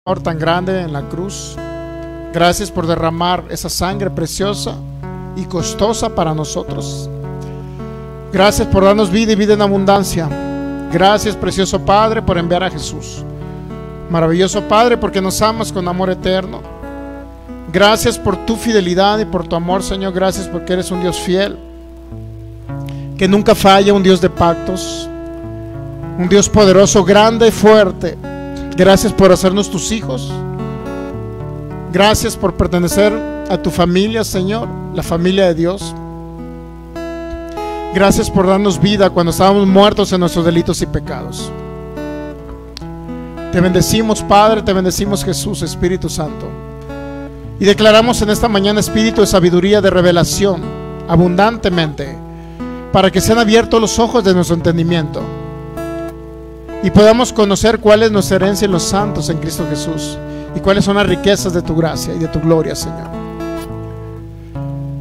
amor tan grande en la cruz. Gracias por derramar esa sangre preciosa y costosa para nosotros. Gracias por darnos vida y vida en abundancia. Gracias, precioso Padre, por enviar a Jesús. Maravilloso Padre, porque nos amas con amor eterno. Gracias por tu fidelidad y por tu amor, Señor. Gracias porque eres un Dios fiel, que nunca falla, un Dios de pactos, un Dios poderoso, grande y fuerte. Gracias por hacernos tus hijos. Gracias por pertenecer a tu familia, Señor, la familia de Dios. Gracias por darnos vida cuando estábamos muertos en nuestros delitos y pecados. Te bendecimos, Padre, te bendecimos, Jesús, Espíritu Santo. Y declaramos en esta mañana espíritu de sabiduría, de revelación, abundantemente, para que sean abiertos los ojos de nuestro entendimiento y podamos conocer cuál es nuestra herencia en los santos en Cristo Jesús y cuáles son las riquezas de tu gracia y de tu gloria, Señor.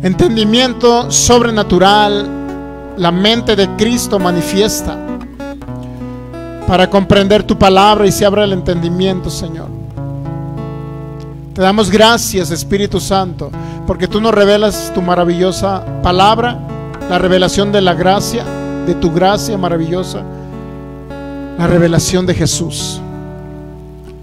Entendimiento sobrenatural, la mente de Cristo manifiesta para comprender tu palabra y se abra el entendimiento, Señor. Te damos gracias, Espíritu Santo, porque tú nos revelas tu maravillosa palabra, la revelación de la gracia, de tu gracia maravillosa, la revelación de Jesús,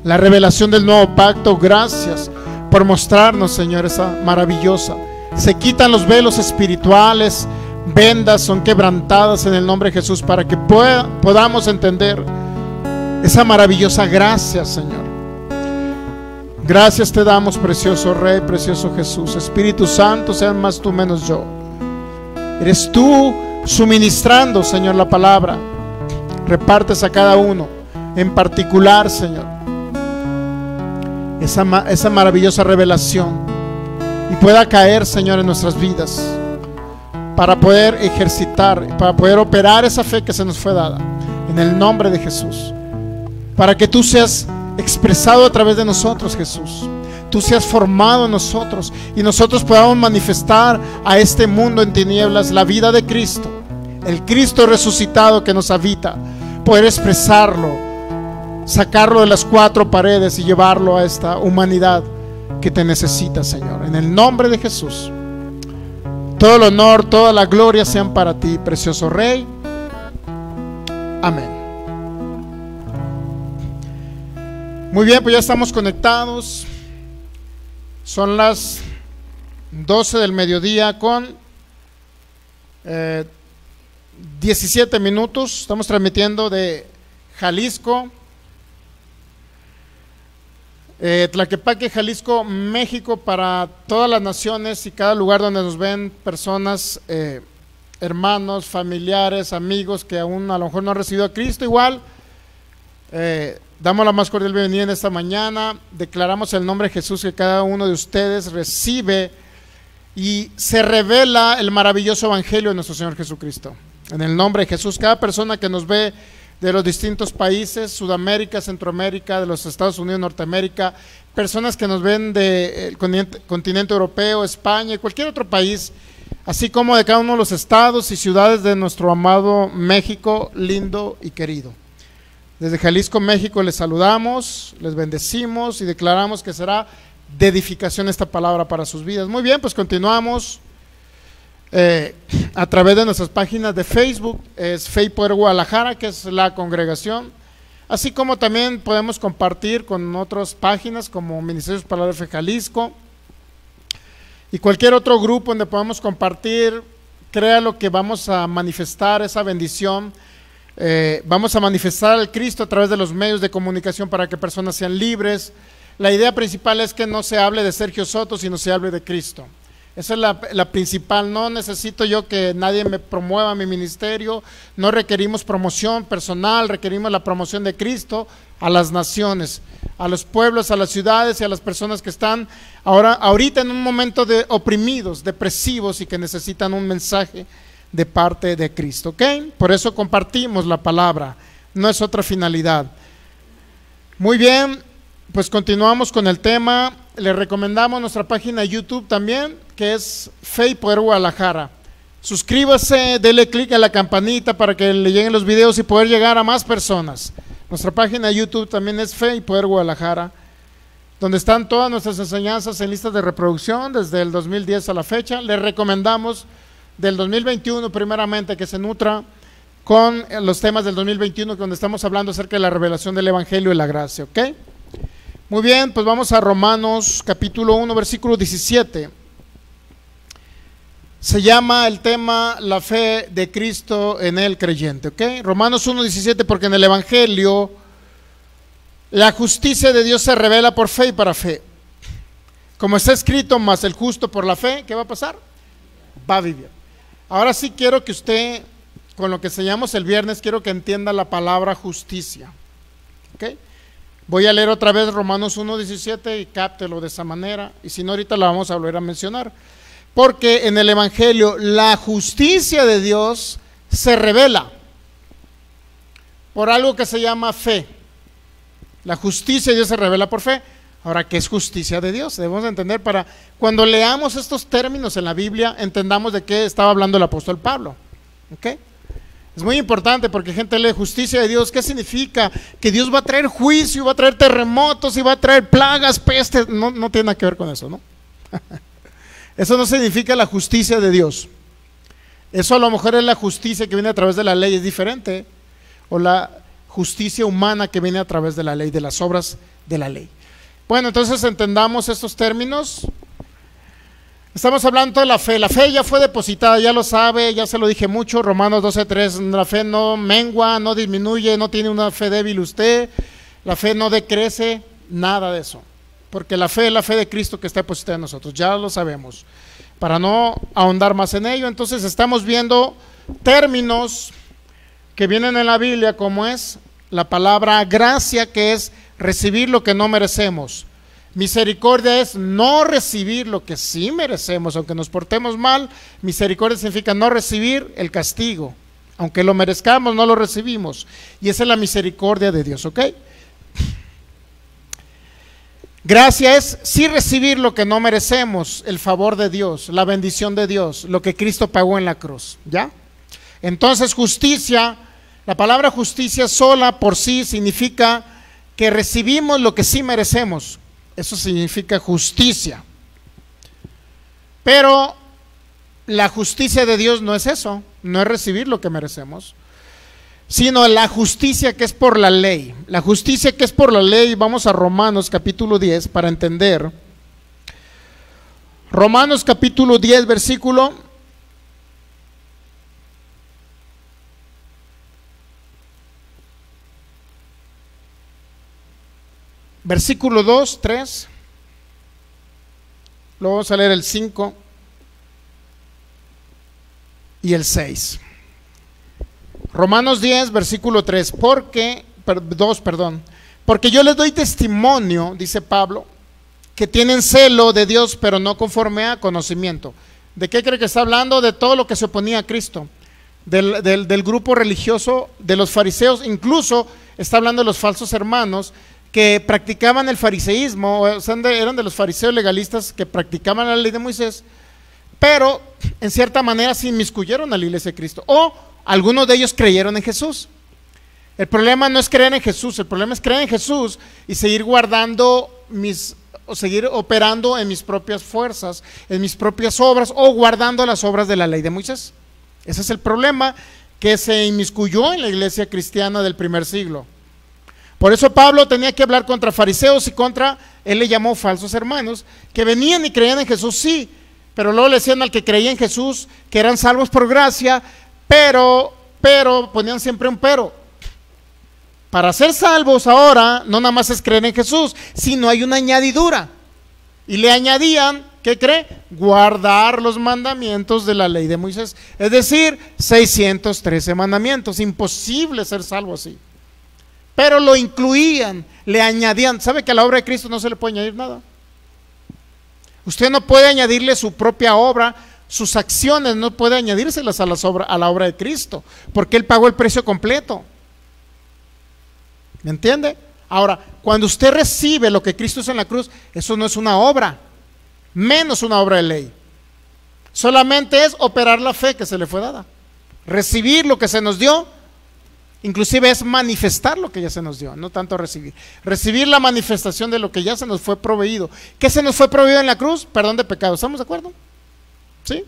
la revelación del nuevo pacto. Gracias por mostrarnos, Señor, esa maravillosa. Se quitan los velos espirituales, vendas son quebrantadas en el nombre de Jesús para que podamos entender esa maravillosa gracia, Señor. Gracias te damos, precioso Rey, precioso Jesús. Espíritu Santo, sean más tú menos yo. Eres tú suministrando, Señor, la palabra. Repartes a cada uno en particular, Señor, esa maravillosa revelación y pueda caer, Señor, en nuestras vidas para poder ejercitar, para poder operar esa fe que se nos fue dada en el nombre de Jesús, para que tú seas expresado a través de nosotros, Jesús. Tú seas formado en nosotros y nosotros podamos manifestar a este mundo en tinieblas la vida de Cristo, el Cristo resucitado que nos habita. Poder expresarlo, sacarlo de las cuatro paredes y llevarlo a esta humanidad que te necesita, Señor. En el nombre de Jesús, todo el honor, toda la gloria sean para ti, precioso Rey. Amén. Muy bien, pues ya estamos conectados. Son las 12 del mediodía con 17 minutos. Estamos transmitiendo de Jalisco, Tlaquepaque, Jalisco, México, para todas las naciones y cada lugar donde nos ven personas, hermanos, familiares, amigos que aún a lo mejor no han recibido a Cristo. Igual, damos la más cordial bienvenida en esta mañana. Declaramos el nombre de Jesús, que cada uno de ustedes recibe y se revela el maravilloso evangelio de nuestro Señor Jesucristo. En el nombre de Jesús, cada persona que nos ve de los distintos países, Sudamérica, Centroamérica, de los Estados Unidos, Norteamérica, personas que nos ven del continente europeo, España y cualquier otro país, así como de cada uno de los estados y ciudades de nuestro amado México, lindo y querido. Desde Jalisco, México, les saludamos, les bendecimos y declaramos que será de edificación esta palabra para sus vidas. Muy bien, pues continuamos. A través de nuestras páginas de Facebook, es Fe y Poder Guadalajara, que es la congregación, así como también podemos compartir con otras páginas como Ministerios Palabra de Fe Jalisco y cualquier otro grupo donde podamos compartir. Créalo que vamos a manifestar esa bendición, vamos a manifestar al Cristo a través de los medios de comunicación para que personas sean libres. La idea principal es que no se hable de Sergio Soto, sino se hable de Cristo. Esa es la principal. No necesito yo que nadie me promueva mi ministerio. No requerimos promoción personal, requerimos la promoción de Cristo a las naciones, a los pueblos, a las ciudades y a las personas que están ahorita en un momento de oprimidos, depresivos y que necesitan un mensaje de parte de Cristo, ¿ok? Por eso compartimos la palabra, no es otra finalidad. Muy bien, pues continuamos con el tema. Les recomendamos nuestra página de YouTube también, que es Fe y Poder Guadalajara. Suscríbase, dele clic a la campanita para que le lleguen los videos y poder llegar a más personas. Nuestra página de YouTube también es Fe y Poder Guadalajara. donde están todas nuestras enseñanzas en listas de reproducción desde el 2010 a la fecha. Les recomendamos del 2021 primeramente que se nutra con los temas del 2021, donde estamos hablando acerca de la revelación del Evangelio y la gracia, ¿ok? Muy bien, pues vamos a Romanos capítulo 1, versículo 17. Se llama el tema la fe de Cristo en el creyente, ¿ok? Romanos 1, 17, porque en el Evangelio la justicia de Dios se revela por fe y para fe. Como está escrito, mas el justo por la fe, ¿qué va a pasar? Va a vivir. Ahora sí quiero que usted, con lo que enseñamos el viernes, quiero que entienda la palabra justicia, ¿ok? Voy a leer otra vez Romanos 1:17 y cáptelo de esa manera, y si no ahorita la vamos a volver a mencionar, porque en el Evangelio la justicia de Dios se revela por algo que se llama fe. La justicia de Dios se revela por fe. Ahora, ¿qué es justicia de Dios? Debemos entender, para cuando leamos estos términos en la Biblia, entendamos de qué estaba hablando el apóstol Pablo, ¿ok? Es muy importante porque gente lee justicia de Dios. ¿Qué significa? Que Dios va a traer juicio, va a traer terremotos y va a traer plagas, pestes. No tiene nada que ver con eso, ¿no? Eso no significa la justicia de Dios. Eso a lo mejor es la justicia que viene a través de la ley, es diferente. O la justicia humana que viene a través de la ley, de las obras de la ley. Bueno, entonces entendamos estos términos. Estamos hablando de la fe. La fe ya fue depositada, ya lo sabe, ya se lo dije mucho. Romanos 12:3, la fe no mengua, no disminuye, no tiene una fe débil usted. La fe no decrece, nada de eso. Porque la fe es la fe de Cristo que está depositada en nosotros, ya lo sabemos. Para no ahondar más en ello, entonces estamos viendo términos que vienen en la Biblia, como es la palabra gracia, que es recibir lo que no merecemos. Misericordia es no recibir lo que sí merecemos, aunque nos portemos mal. Misericordia significa no recibir el castigo, aunque lo merezcamos, no lo recibimos. Y esa es la misericordia de Dios, ¿ok? Gracia es sí recibir lo que no merecemos, el favor de Dios, la bendición de Dios, lo que Cristo pagó en la cruz, ¿ya? Entonces justicia, la palabra justicia sola por sí significa que recibimos lo que sí merecemos. Eso significa justicia. Pero la justicia de Dios no es eso, no es recibir lo que merecemos, sino la justicia que es por la ley. La justicia que es por la ley, vamos a Romanos capítulo 10 para entender. Romanos capítulo 10, versículo 2, 3, luego vamos a leer el 5 y el 6. Romanos 10, versículo 3, porque yo les doy testimonio, dice Pablo, que tienen celo de Dios, pero no conforme a conocimiento. ¿De qué cree que está hablando? De todo lo que se oponía a Cristo, del grupo religioso de los fariseos. Incluso está hablando de los falsos hermanos que practicaban el fariseísmo, o sea, eran de los fariseos legalistas que practicaban la ley de Moisés, pero en cierta manera se inmiscuyeron a la iglesia de Cristo, o algunos de ellos creyeron en Jesús. El problema no es creer en Jesús, el problema es creer en Jesús y seguir guardando o seguir operando en mis propias fuerzas, en mis propias obras, o guardando las obras de la ley de Moisés. Ese es el problema que se inmiscuyó en la iglesia cristiana del primer siglo. Por eso Pablo tenía que hablar contra fariseos y él le llamó falsos hermanos, que venían y creían en Jesús, sí, pero luego le decían al que creía en Jesús que eran salvos por gracia, pero ponían siempre un pero. Para ser salvos ahora, no nada más es creer en Jesús, sino hay una añadidura. Y le añadían, ¿qué cree? Guardar los mandamientos de la ley de Moisés. Es decir, 613 mandamientos. Imposible ser salvo así. Pero lo incluían, le añadían. ¿Sabe que a la obra de Cristo no se le puede añadir nada? Usted no puede añadirle su propia obra, sus acciones, no puede añadírselas a la obra de Cristo, porque Él pagó el precio completo. ¿Me entiende? Ahora, cuando usted recibe lo que Cristo hizo en la cruz, eso no es una obra, menos una obra de ley. Solamente es operar la fe que se le fue dada, recibir lo que se nos dio Inclusive es manifestar lo que ya se nos dio, no tanto recibir. Recibir la manifestación de lo que ya se nos fue proveído. ¿Qué se nos fue proveído en la cruz? Perdón de pecados. ¿Estamos de acuerdo? ¿Sí?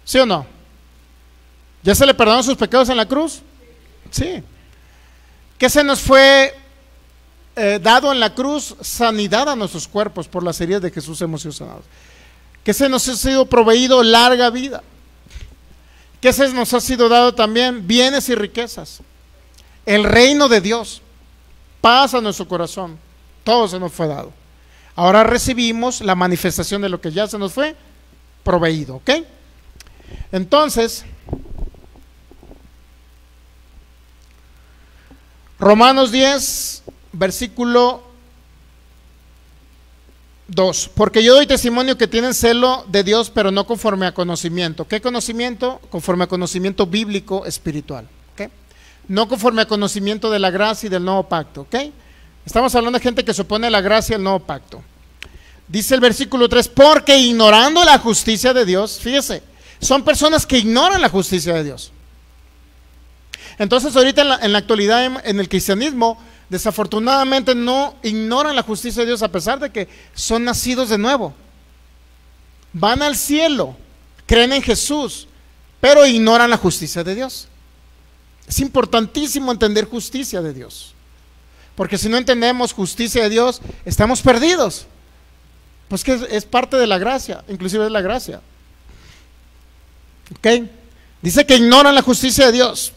¿Sí o no? ¿Ya se le perdonaron sus pecados en la cruz? Sí. ¿Qué se nos fue dado en la cruz? Sanidad a nuestros cuerpos. Por las heridas de Jesús hemos sido sanados. ¿Qué se nos ha sido proveído? Larga vida. ¿Qué se nos ha sido dado también? Bienes y riquezas. El reino de Dios, paz a nuestro corazón, todo se nos fue dado. Ahora recibimos la manifestación de lo que ya se nos fue proveído, ¿ok? Entonces, Romanos 10, versículo 2. Porque yo doy testimonio que tienen celo de Dios, pero no conforme a conocimiento. ¿Qué conocimiento? Conforme a conocimiento bíblico espiritual. No conforme a conocimiento de la gracia y del nuevo pacto, ¿ok? Estamos hablando de gente que se opone a la gracia y al nuevo pacto. Dice el versículo 3, porque ignorando la justicia de Dios, fíjese, son personas que ignoran la justicia de Dios. Entonces ahorita en la actualidad en el cristianismo, desafortunadamente no ignoran la justicia de Dios a pesar de que son nacidos de nuevo. Van al cielo, creen en Jesús, pero ignoran la justicia de Dios. Es importantísimo entender justicia de Dios, porque si no entendemos justicia de Dios, estamos perdidos. Pues que es parte de la gracia, inclusive es la gracia. ¿Ok? Dice que ignoran la justicia de Dios.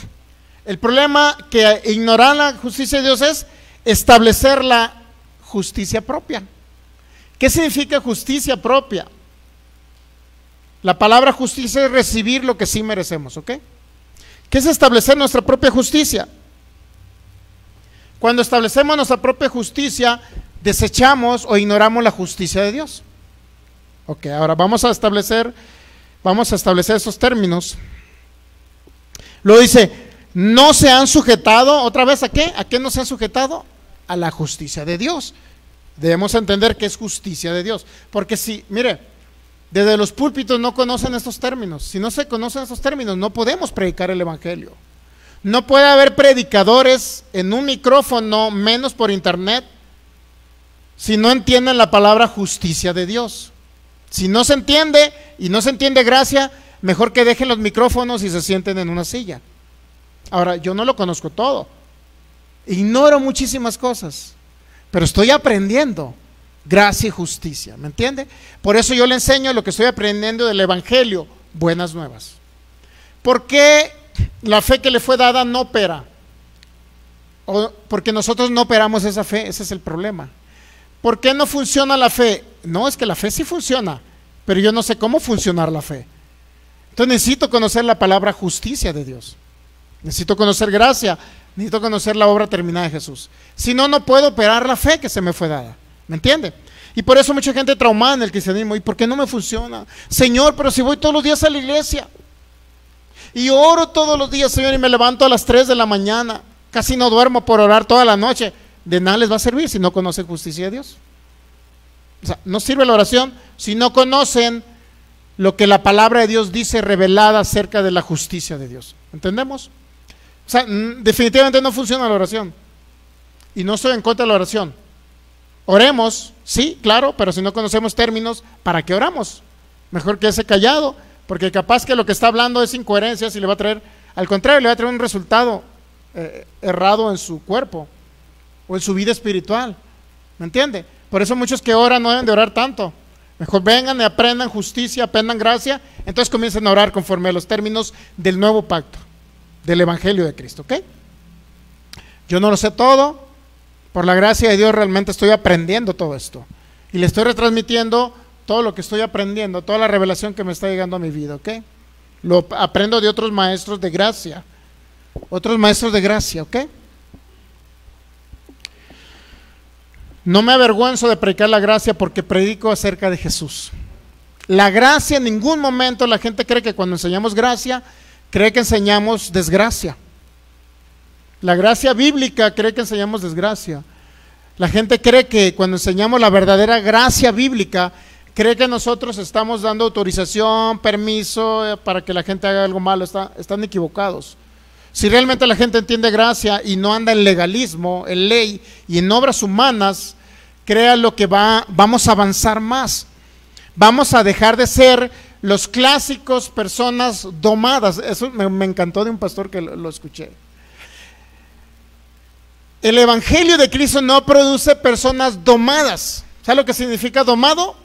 El problema que ignorar la justicia de Dios es establecer la justicia propia. ¿Qué significa justicia propia? La palabra justicia es recibir lo que sí merecemos, ¿ok? ¿Qué es establecer nuestra propia justicia? Cuando establecemos nuestra propia justicia, desechamos o ignoramos la justicia de Dios. Ok, ahora vamos a establecer esos términos. Luego dice, no se han sujetado, otra vez, ¿a qué? ¿A qué no se han sujetado? A la justicia de Dios. Debemos entender que es justicia de Dios. Porque si, mire, desde los púlpitos no conocen estos términos. Si no se conocen estos términos, no podemos predicar el evangelio. No puede haber predicadores en un micrófono, menos por internet, si no entienden la palabra justicia de Dios. Si no se entiende y no se entiende gracia, mejor que dejen los micrófonos y se sienten en una silla. Ahora, yo no lo conozco todo, ignoro muchísimas cosas, pero estoy aprendiendo gracia y justicia, ¿me entiende? Por eso yo le enseño lo que estoy aprendiendo del evangelio, buenas nuevas. ¿Por qué la fe que le fue dada no opera? Porque nosotros no operamos esa fe, ese es el problema. ¿Por qué no funciona la fe? No, es que la fe sí funciona, pero yo no sé cómo funcionar la fe. Entonces necesito conocer la palabra justicia de Dios, necesito conocer gracia, necesito conocer la obra terminada de Jesús. Si no, no puedo operar la fe que se me fue dada, ¿me entiende? Y por eso mucha gente traumada en el cristianismo. ¿Y por qué no me funciona? Señor, pero si voy todos los días a la iglesia y oro todos los días, Señor, y me levanto a las 3 de la mañana, casi no duermo por orar toda la noche, de nada les va a servir si no conocen justicia de Dios. O sea, no sirve la oración si no conocen lo que la palabra de Dios dice revelada acerca de la justicia de Dios. ¿Entendemos? O sea, definitivamente no funciona la oración. Y no estoy en contra de la oración. Oremos, sí, claro, pero si no conocemos términos, ¿para qué oramos? Mejor que ese callado, porque capaz que lo que está hablando es incoherencias y le va a traer, al contrario, le va a traer un resultado errado en su cuerpo o en su vida espiritual. ¿Me entiende? Por eso muchos que oran no deben de orar tanto. Mejor vengan y aprendan justicia, aprendan gracia, entonces comiencen a orar conforme a los términos del nuevo pacto, del evangelio de Cristo, ¿ok? Yo no lo sé todo. Por la gracia de Dios realmente estoy aprendiendo todo esto y le estoy retransmitiendo todo lo que estoy aprendiendo, toda la revelación que me está llegando a mi vida, ¿ok? Lo aprendo de otros maestros de gracia, ¿ok? No me avergüenzo de predicar la gracia porque predico acerca de Jesús. La gracia, en ningún momento la gente cree que cuando enseñamos gracia, cree que enseñamos desgracia. La gracia bíblica cree que enseñamos desgracia. La gente cree que cuando enseñamos la verdadera gracia bíblica, cree que nosotros estamos dando autorización, permiso para que la gente haga algo malo. Están equivocados. Si realmente la gente entiende gracia y no anda en legalismo, en ley y en obras humanas, créalo que vamos a avanzar más. Vamos a dejar de ser los clásicos personas domadas. Eso me encantó de un pastor que lo escuché. El evangelio de Cristo no produce personas domadas. ¿Sabe lo que significa domado?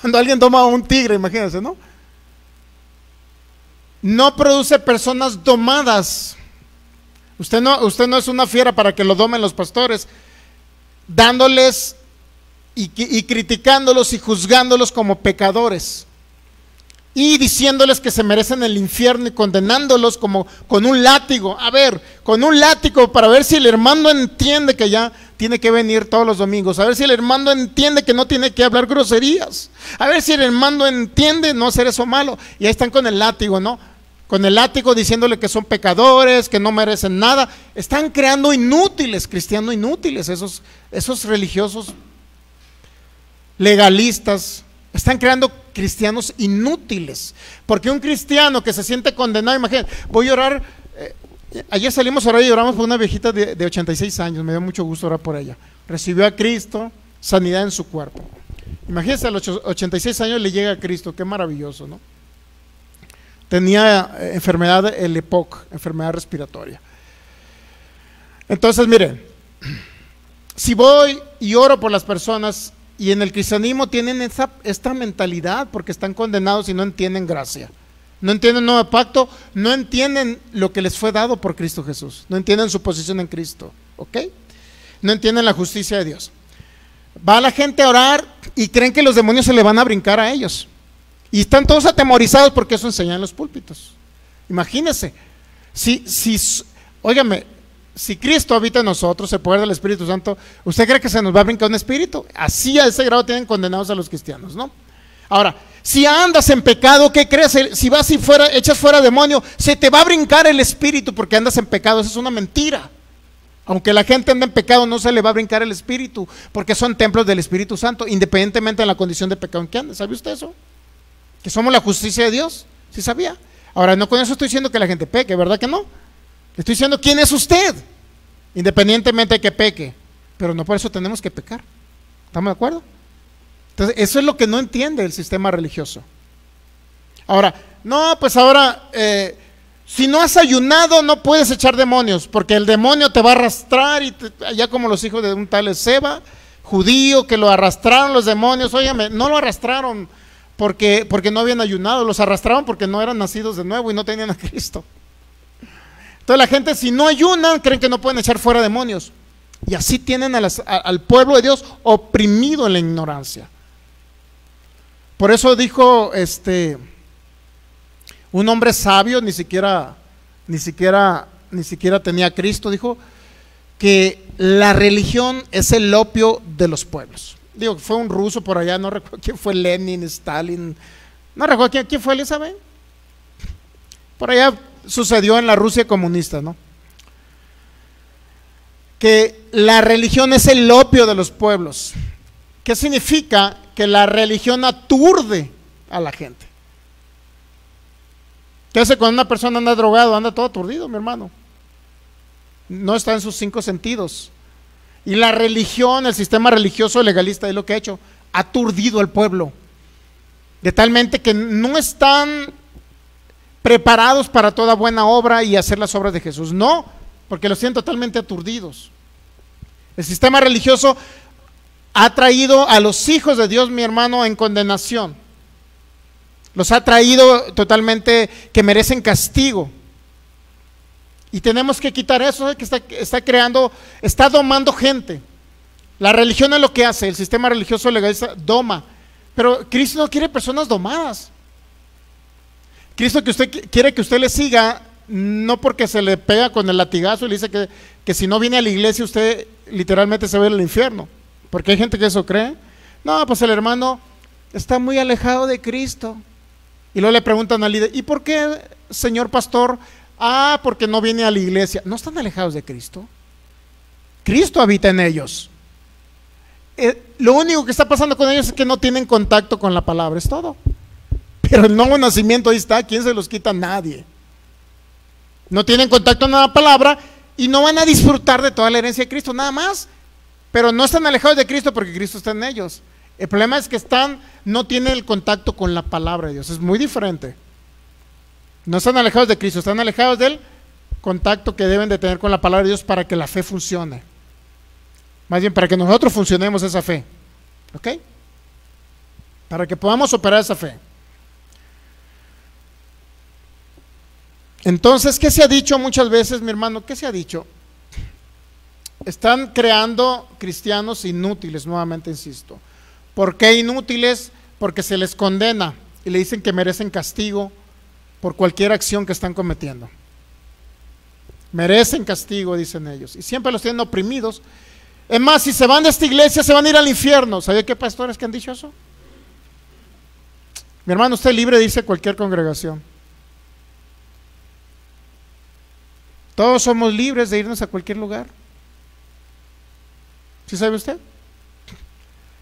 Cuando alguien doma a un tigre, imagínense, ¿no? No produce personas domadas. Usted no es una fiera para que lo domen los pastores, dándoles y criticándolos y juzgándolos como pecadores, y diciéndoles que se merecen el infierno y condenándolos como con un látigo. A ver, con un látigo para ver si el hermano entiende que ya tiene que venir todos los domingos, a ver si el hermano entiende que no tiene que hablar groserías, a ver si el hermano entiende no hacer eso malo. Y ahí están con el látigo, ¿no? Con el látigo diciéndole que son pecadores, que no merecen nada. Están creando inútiles, cristianos inútiles, esos religiosos legalistas. Están creando cristianos inútiles, porque un cristiano que se siente condenado, imagínate, voy a orar, ayer salimos a orar y oramos por una viejita de 86 años, me dio mucho gusto orar por ella, recibió a Cristo, sanidad en su cuerpo. Imagínense, a los 86 años le llega a Cristo, qué maravilloso, ¿no? Tenía enfermedad, el EPOC, enfermedad respiratoria. Entonces, miren, si voy y oro por las personas y en el cristianismo tienen esta mentalidad porque están condenados y no entienden gracia, no entienden nuevo pacto, no entienden lo que les fue dado por Cristo Jesús, no entienden su posición en Cristo, ¿ok? No entienden la justicia de Dios. Va la gente a orar y creen que los demonios se le van a brincar a ellos, y están todos atemorizados porque eso enseñan en los púlpitos. Imagínense, óigame, si Cristo habita en nosotros, el poder del Espíritu Santo, ¿usted cree que se nos va a brincar un espíritu? Así, a ese grado tienen condenados a los cristianos, ¿no? Ahora, si andas en pecado, ¿qué crees? Si vas y echas fuera demonio, se te va a brincar el espíritu porque andas en pecado. Eso es una mentira. Aunque la gente anda en pecado, no se le va a brincar el espíritu, porque son templos del Espíritu Santo, independientemente de la condición de pecado en que ande. ¿Sabe usted eso? Que somos la justicia de Dios. ¿Sí sabía? Ahora, no con eso estoy diciendo que la gente peque, ¿verdad que no? Estoy diciendo quién es usted, independientemente de que peque, pero no por eso tenemos que pecar. ¿Estamos de acuerdo? Entonces, eso es lo que no entiende el sistema religioso. Ahora, si no has ayunado no puedes echar demonios, porque el demonio te va a arrastrar, ya como los hijos de un tal Seba, judío, que lo arrastraron los demonios. Óyame, no lo arrastraron porque no habían ayunado, los arrastraron porque no eran nacidos de nuevo y no tenían a Cristo. Entonces la gente, si no ayunan, creen que no pueden echar fuera demonios, y así tienen al pueblo de Dios oprimido en la ignorancia. Por eso dijo un hombre sabio, ni siquiera tenía a Cristo, dijo que la religión es el opio de los pueblos. Digo, fue un ruso por allá, no recuerdo quién fue, Lenin, Stalin, no recuerdo quién fue, Elizabeth. Por allá sucedió en la Rusia comunista, ¿no? Que la religión es el opio de los pueblos. ¿Qué significa? Que la religión aturde a la gente. ¿Qué hace cuando una persona anda drogado? Anda todo aturdido, mi hermano. No está en sus 5 sentidos. Y la religión, el sistema religioso legalista, es lo que ha hecho, ha aturdido al pueblo, de talmente que no están preparados para toda buena obra y hacer las obras de Jesús. No, porque los tienen totalmente aturdidos. El sistema religioso ha traído a los hijos de Dios, mi hermano, en condenación. Los ha traído totalmente que merecen castigo. Y tenemos que quitar eso que está domando gente. La religión es lo que hace, el sistema religioso legalista doma. Pero Cristo no quiere personas domadas. Cristo quiere que usted le siga, no porque se le pega con el latigazo y le dice que si no viene a la iglesia usted literalmente se va al infierno. Porque hay gente que eso cree. No, pues el hermano está muy alejado de Cristo. Y luego le preguntan al líder, ¿y por qué, señor pastor? Porque no viene a la iglesia. No están alejados de Cristo. Cristo habita en ellos. Lo único que está pasando con ellos es que no tienen contacto con la palabra, es todo. Pero el nuevo nacimiento ahí está, ¿quién se los quita? Nadie. No tienen contacto con la palabra y no van a disfrutar de toda la herencia de Cristo, nada más. Pero no están alejados de Cristo porque Cristo está en ellos. El problema es que no tienen el contacto con la palabra de Dios. Es muy diferente. No están alejados de Cristo, están alejados del contacto que deben de tener con la palabra de Dios para que la fe funcione. Más bien para que nosotros funcionemos esa fe. ¿Ok? Para que podamos operar esa fe. Entonces, ¿qué se ha dicho muchas veces, mi hermano? ¿Qué se ha dicho? Están creando cristianos inútiles, nuevamente insisto. ¿Por qué inútiles? Porque se les condena y le dicen que merecen castigo por cualquier acción que están cometiendo. Merecen castigo, dicen ellos, y siempre los tienen oprimidos. Es más, si se van de esta iglesia, se van a ir al infierno. ¿Sabe qué pastores que han dicho eso? Mi hermano, usted es libre, dice cualquier congregación. Todos somos libres de irnos a cualquier lugar. ¿Sí sabe usted?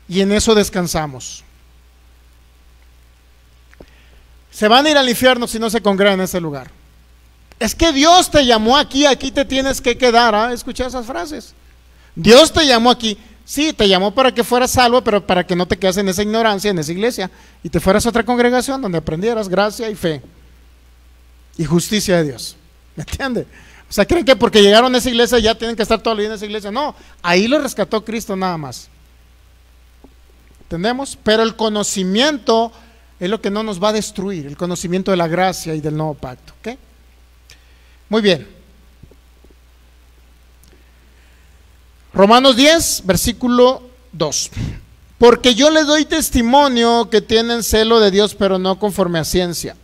Y en eso descansamos. Se van a ir al infierno si no se congregan en ese lugar. Es que Dios te llamó aquí te tienes que quedar. ¿Ah? Escuché esas frases. Dios te llamó aquí. Sí, te llamó para que fueras salvo, pero para que no te quedes en esa ignorancia, en esa iglesia, y te fueras a otra congregación donde aprendieras gracia y fe y justicia de Dios. ¿Me entiende? O sea, creen que porque llegaron a esa iglesia ya tienen que estar toda la vida en esa iglesia. No, ahí lo rescató Cristo nada más. ¿Entendemos? Pero el conocimiento es lo que no nos va a destruir, el conocimiento de la gracia y del nuevo pacto. ¿Ok? Muy bien. Romanos 10, versículo 2. Porque yo les doy testimonio que tienen celo de Dios, pero no conforme a ciencia.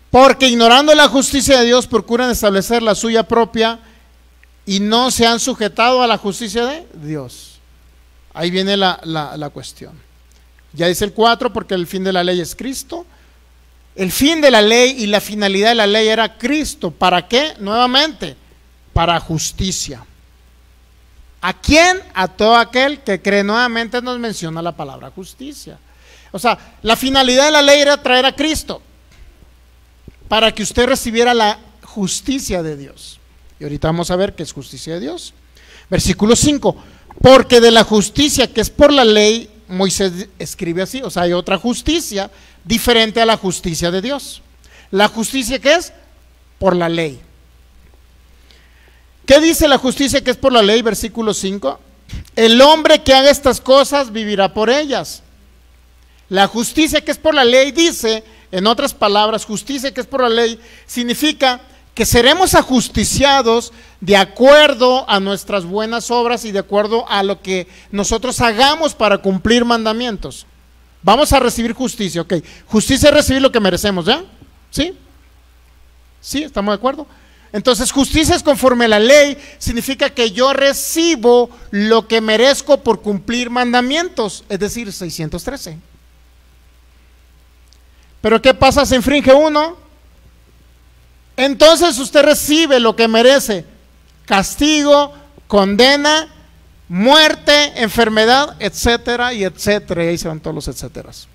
Porque ignorando la justicia de Dios procuran establecer la suya propia y no se han sujetado a la justicia de Dios. Ahí viene la cuestión. Ya dice el 4, porque el fin de la ley es Cristo. El fin de la ley y la finalidad de la ley era Cristo. ¿Para qué? Nuevamente, para justicia. ¿A quién? A todo aquel que cree. Nuevamente nos menciona la palabra justicia. O sea, la finalidad de la ley era traer a Cristo para que usted recibiera la justicia de Dios. Y ahorita vamos a ver qué es justicia de Dios. Versículo 5. Porque de la justicia que es por la ley, Moisés escribe así, o sea, hay otra justicia diferente a la justicia de Dios. La justicia que es por la ley. ¿Qué dice la justicia que es por la ley? Versículo 5. El hombre que haga estas cosas vivirá por ellas. La justicia que es por la ley dice, en otras palabras, justicia que es por la ley significa que seremos ajusticiados de acuerdo a nuestras buenas obras y de acuerdo a lo que nosotros hagamos para cumplir mandamientos. Vamos a recibir justicia, ok. Justicia es recibir lo que merecemos, ¿ya? ¿Sí? ¿Sí? ¿Estamos de acuerdo? Entonces, justicia es conforme a la ley, significa que yo recibo lo que merezco por cumplir mandamientos, es decir, 613. Pero ¿qué pasa? Se infringe uno. Entonces usted recibe lo que merece: castigo, condena, muerte, enfermedad, etcétera y etcétera. Y ahí se van todos los etcéteras.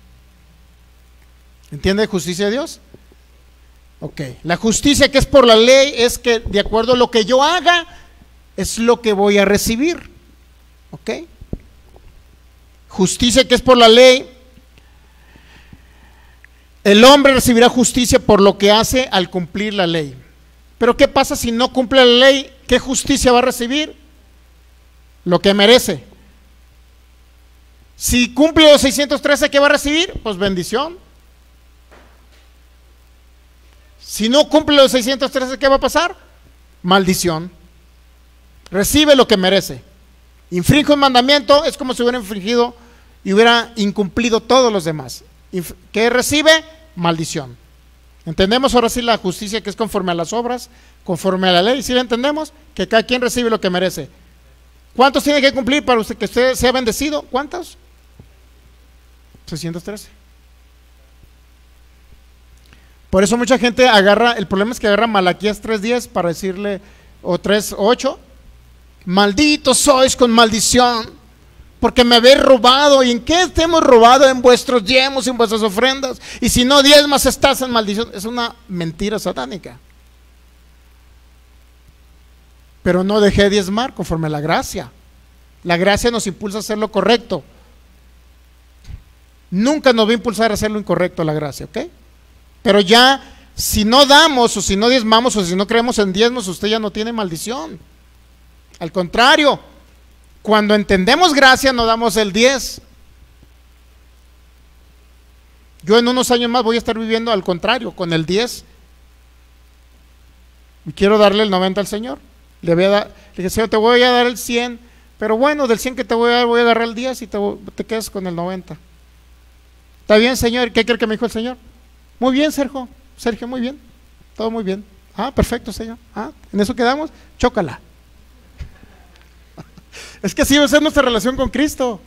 ¿Entiende justicia de Dios? Ok, la justicia que es por la ley es que de acuerdo a lo que yo haga es lo que voy a recibir. Ok, justicia que es por la ley. El hombre recibirá justicia por lo que hace al cumplir la ley. Pero ¿qué pasa si no cumple la ley? ¿Qué justicia va a recibir? Lo que merece. Si cumple los 613, ¿qué va a recibir? Pues bendición. Si no cumple los 613, ¿qué va a pasar? Maldición. Recibe lo que merece. Infringe un mandamiento, es como si hubiera infringido y hubiera incumplido todos los demás. ¿Qué recibe? Maldición. ¿Entendemos ahora sí la justicia que es conforme a las obras, conforme a la ley? ¿Sí la entendemos? Que cada quien recibe lo que merece. ¿Cuántos tiene que cumplir para usted que usted sea bendecido? ¿Cuántos? 613. Por eso mucha gente agarra, el problema es que agarra Malaquías 3:10 para decirle, o 3:8, malditos sois con maldición, porque me habéis robado. ¿Y en qué te hemos robado? En vuestros diezmos y en vuestras ofrendas. Y si no diezmas estás en maldición. Es una mentira satánica. pero no dejé de diezmar conforme a la gracia. La gracia nos impulsa a hacer lo correcto. Nunca nos va a impulsar a hacer lo incorrecto la gracia, ¿ok? Pero ya, si no damos, o si no diezmamos, o si no creemos en diezmos, usted ya no tiene maldición. Al contrario, cuando entendemos gracia, no damos el 10. Yo en unos años más voy a estar viviendo al contrario, con el 10. Y quiero darle el 90 al Señor. Le dije, Señor, te voy a dar el 100, pero bueno, del 100 que te voy a dar, voy a agarrar el 10 y te quedas con el 90. ¿Está bien, Señor? ¿Qué cree que me dijo el Señor? Muy bien, Sergio, muy bien, todo muy bien. Ah, perfecto, Señor. Ah, en eso quedamos, chócala. Es que así va a ser nuestra relación con Cristo.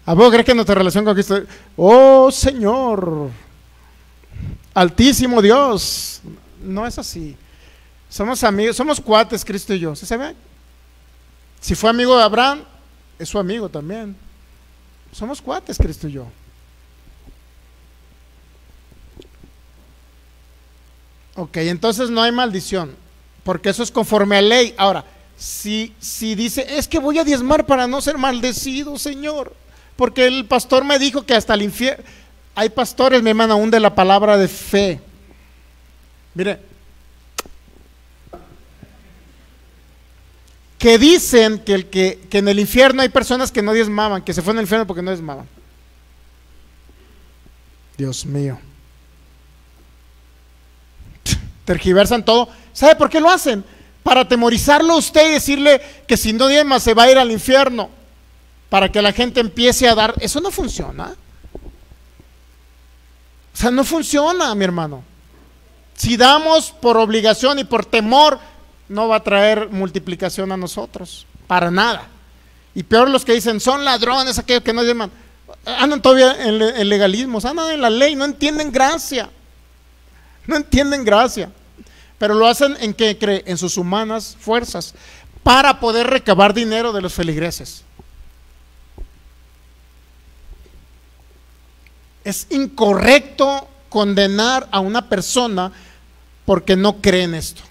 ¿A vos crees que nuestra relación con Cristo? Oh, Señor, altísimo Dios. No es así. Somos amigos, somos cuates, Cristo y yo. ¿Sí se ve? Si fue amigo de Abraham, es su amigo también. Somos cuates, Cristo y yo. Ok, entonces no hay maldición, porque eso es conforme a ley. Ahora, si dice, es que voy a diezmar para no ser maldecido, Señor, porque el pastor me dijo que hasta el infierno. Hay pastores, mi hermano, aún de la palabra de fe. Mire, que dicen que en el infierno hay personas que no diezmaban, que se fueron al infierno porque no diezmaban. Dios mío. Tergiversan todo. ¿Sabe por qué lo hacen? Para atemorizarlo a usted y decirle que si no diezma se va a ir al infierno, para que la gente empiece a dar. Eso no funciona. O sea, no funciona, mi hermano. Si damos por obligación y por temor, no va a traer multiplicación a nosotros, para nada. Y peor los que dicen, son ladrones, aquellos que no diezman, andan todavía en legalismos, andan en la ley, no entienden gracia. No entienden gracia, pero lo hacen en que cree, en sus humanas fuerzas, para poder recabar dinero de los feligreses. Es incorrecto condenar a una persona porque no cree en esto.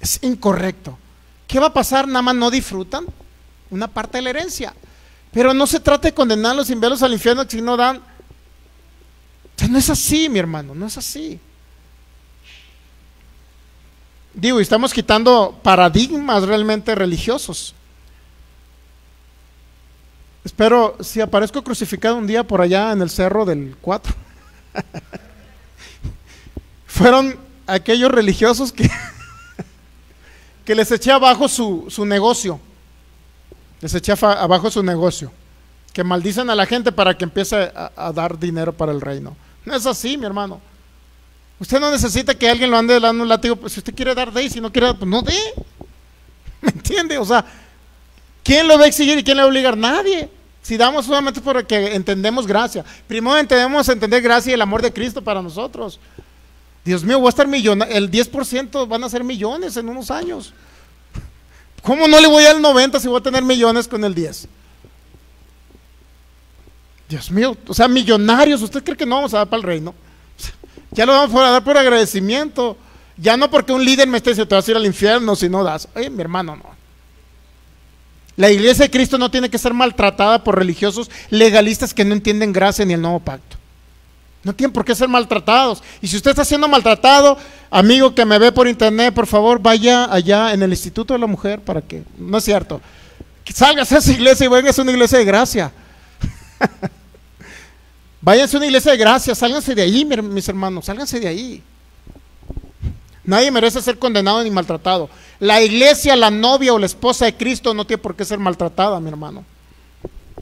Es incorrecto. ¿Qué va a pasar? Nada más no disfrutan una parte de la herencia, pero no se trata de condenarlos y enviarlos al infierno si no dan. O sea, no es así, mi hermano, no es así. Digo, y estamos quitando paradigmas realmente religiosos. Espero, si aparezco crucificado un día por allá en el cerro del 4. Fueron aquellos religiosos que les eché abajo su negocio. Les eché abajo su negocio. Que maldicen a la gente para que empiece a dar dinero para el reino. No es así, mi hermano. Usted no necesita que alguien lo ande dando un látigo. Pues si usted quiere dar, dé, y si no quiere dar, pues no dé. ¿Me entiende? O sea, ¿quién lo va a exigir y quién le va a obligar? Nadie. Si damos solamente porque entendemos gracia. Primero entendemos entender gracia y el amor de Cristo para nosotros. Dios mío, voy a estar millonario. El 10% van a ser millones en unos años. ¿Cómo no le voy al 90 si voy a tener millones con el 10? Dios mío, o sea, millonarios. ¿Usted cree que no vamos a dar para el reino? Ya lo vamos a dar por agradecimiento. Ya no porque un líder me esté diciendo te vas a ir al infierno si no das. Oye, mi hermano, no. La iglesia de Cristo no tiene que ser maltratada por religiosos legalistas que no entienden gracia ni el nuevo pacto. No tienen por qué ser maltratados. Y si usted está siendo maltratado, amigo que me ve por internet, por favor, vaya allá en el Instituto de la Mujer para que, no es cierto, sálgase a esa iglesia y váyase a una iglesia de gracia. Váyanse a una iglesia de gracia, sálganse de ahí, mis hermanos, sálganse de ahí. Nadie merece ser condenado ni maltratado. La iglesia, la novia o la esposa de Cristo no tiene por qué ser maltratada, mi hermano.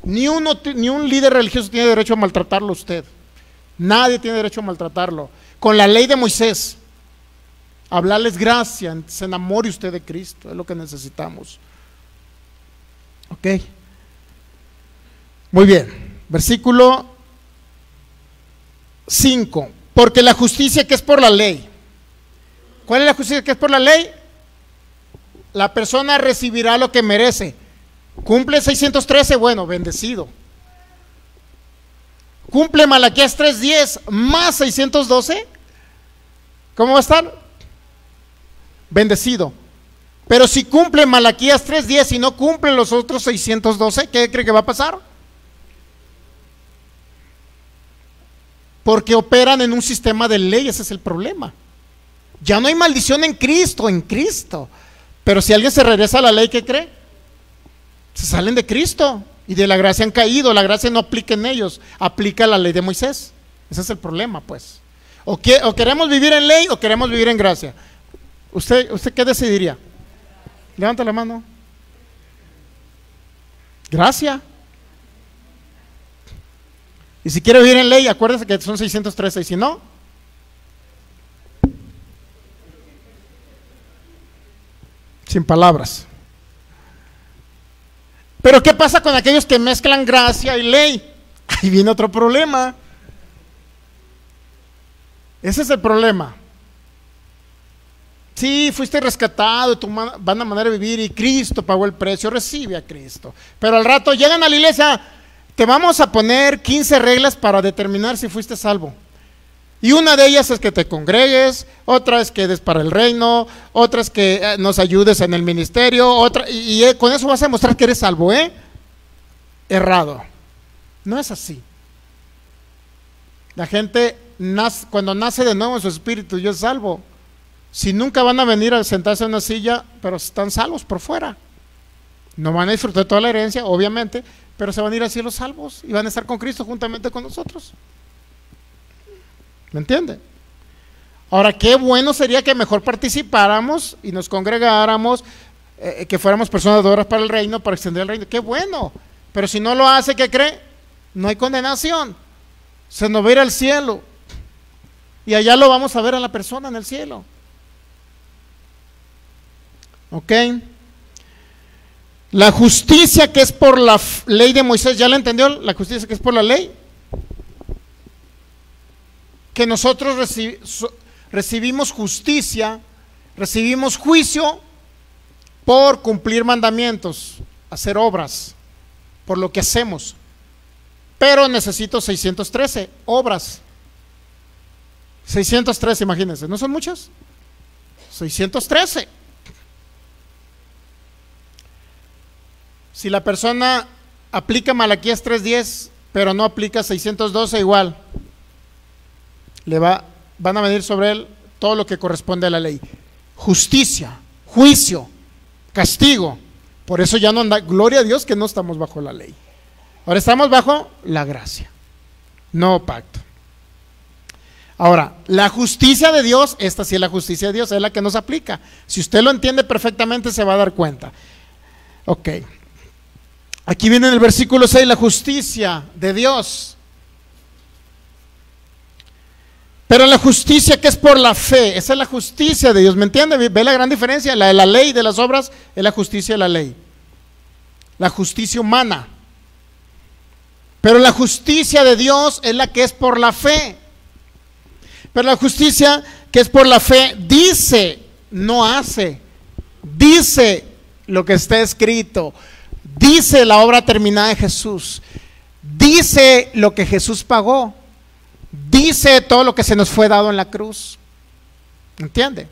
Ni un líder religioso tiene derecho a maltratarlo a usted. Nadie tiene derecho a maltratarlo. Con la ley de Moisés, hablarles gracia, se enamore usted de Cristo, es lo que necesitamos. Ok. Muy bien. Versículo 5. Porque la justicia que es por la ley. ¿Cuál es la justicia que es por la ley? La persona recibirá lo que merece. Cumple 613, bueno, bendecido. Cumple Malaquías 3:10 más 612. ¿Cómo va a estar? bendecido. Pero si cumple Malaquías 3:10 y no cumple los otros 612, ¿qué cree que va a pasar? Porque operan en un sistema de ley, ese es el problema. Ya no hay maldición en Cristo, en Cristo. Pero si alguien se regresa a la ley, ¿qué cree? Se salen de Cristo y de la gracia han caído. La gracia no aplica en ellos, aplica la ley de Moisés. Ese es el problema, pues. O queremos vivir en ley o queremos vivir en gracia. ¿Usted qué decidiría? Levanta la mano. Gracia. Y si quiere vivir en ley, acuérdese que son 613. Y si no, sin palabras. Pero ¿qué pasa con aquellos que mezclan gracia y ley? Ahí viene otro problema. Ese es el problema. Sí, fuiste rescatado, tu van a manera de vivir y Cristo pagó el precio, recibe a Cristo. Pero al rato llegan a la iglesia, te vamos a poner 15 reglas para determinar si fuiste salvo. Y una de ellas es que te congregues, otra es que des para el reino, otra es que nos ayudes en el ministerio, otra, y con eso vas a demostrar que eres salvo, Errado. No es así. La gente cuando nace de nuevo en su espíritu, yo es salvo. Si nunca van a venir a sentarse en una silla, pero están salvos por fuera. No van a disfrutar toda la herencia, obviamente, pero se van a ir al cielo salvos y van a estar con Cristo juntamente con nosotros. ¿Me entiende? Ahora, qué bueno sería que mejor participáramos y nos congregáramos, que fuéramos personas de obras para el reino, para extender el reino. Qué bueno. Pero si no lo hace, ¿qué cree? No hay condenación. Se nos va a ir al cielo. Y allá lo vamos a ver a la persona en el cielo. ¿Ok? La justicia que es por la ley de Moisés, ¿ya la entendió? La justicia que es por la ley. Que nosotros recibimos justicia, recibimos juicio por cumplir mandamientos, hacer obras, por lo que hacemos. Pero necesito 613 obras. 613, imagínense, ¿no son muchas? 613. Si la persona aplica Malaquías 3:10, pero no aplica 612, igual van a venir sobre él todo lo que corresponde a la ley. Justicia, juicio, castigo. Por eso ya no anda, gloria a Dios que no estamos bajo la ley. Ahora estamos bajo la gracia, no pacto. Ahora, la justicia de Dios, esta sí es la justicia de Dios, es la que nos aplica. Si usted lo entiende perfectamente, se va a dar cuenta. Ok. Aquí viene en el versículo 6 la justicia de Dios. Pero la justicia que es por la fe, esa es la justicia de Dios, ¿me entiende? ¿Ve la gran diferencia? La de la ley, de las obras, es la justicia de la ley. La justicia humana. Pero la justicia de Dios es la que es por la fe. Pero la justicia que es por la fe dice, no hace. Dice lo que está escrito. Dice la obra terminada de Jesús. Dice lo que Jesús pagó. Dice todo lo que se nos fue dado en la cruz. ¿Entiende?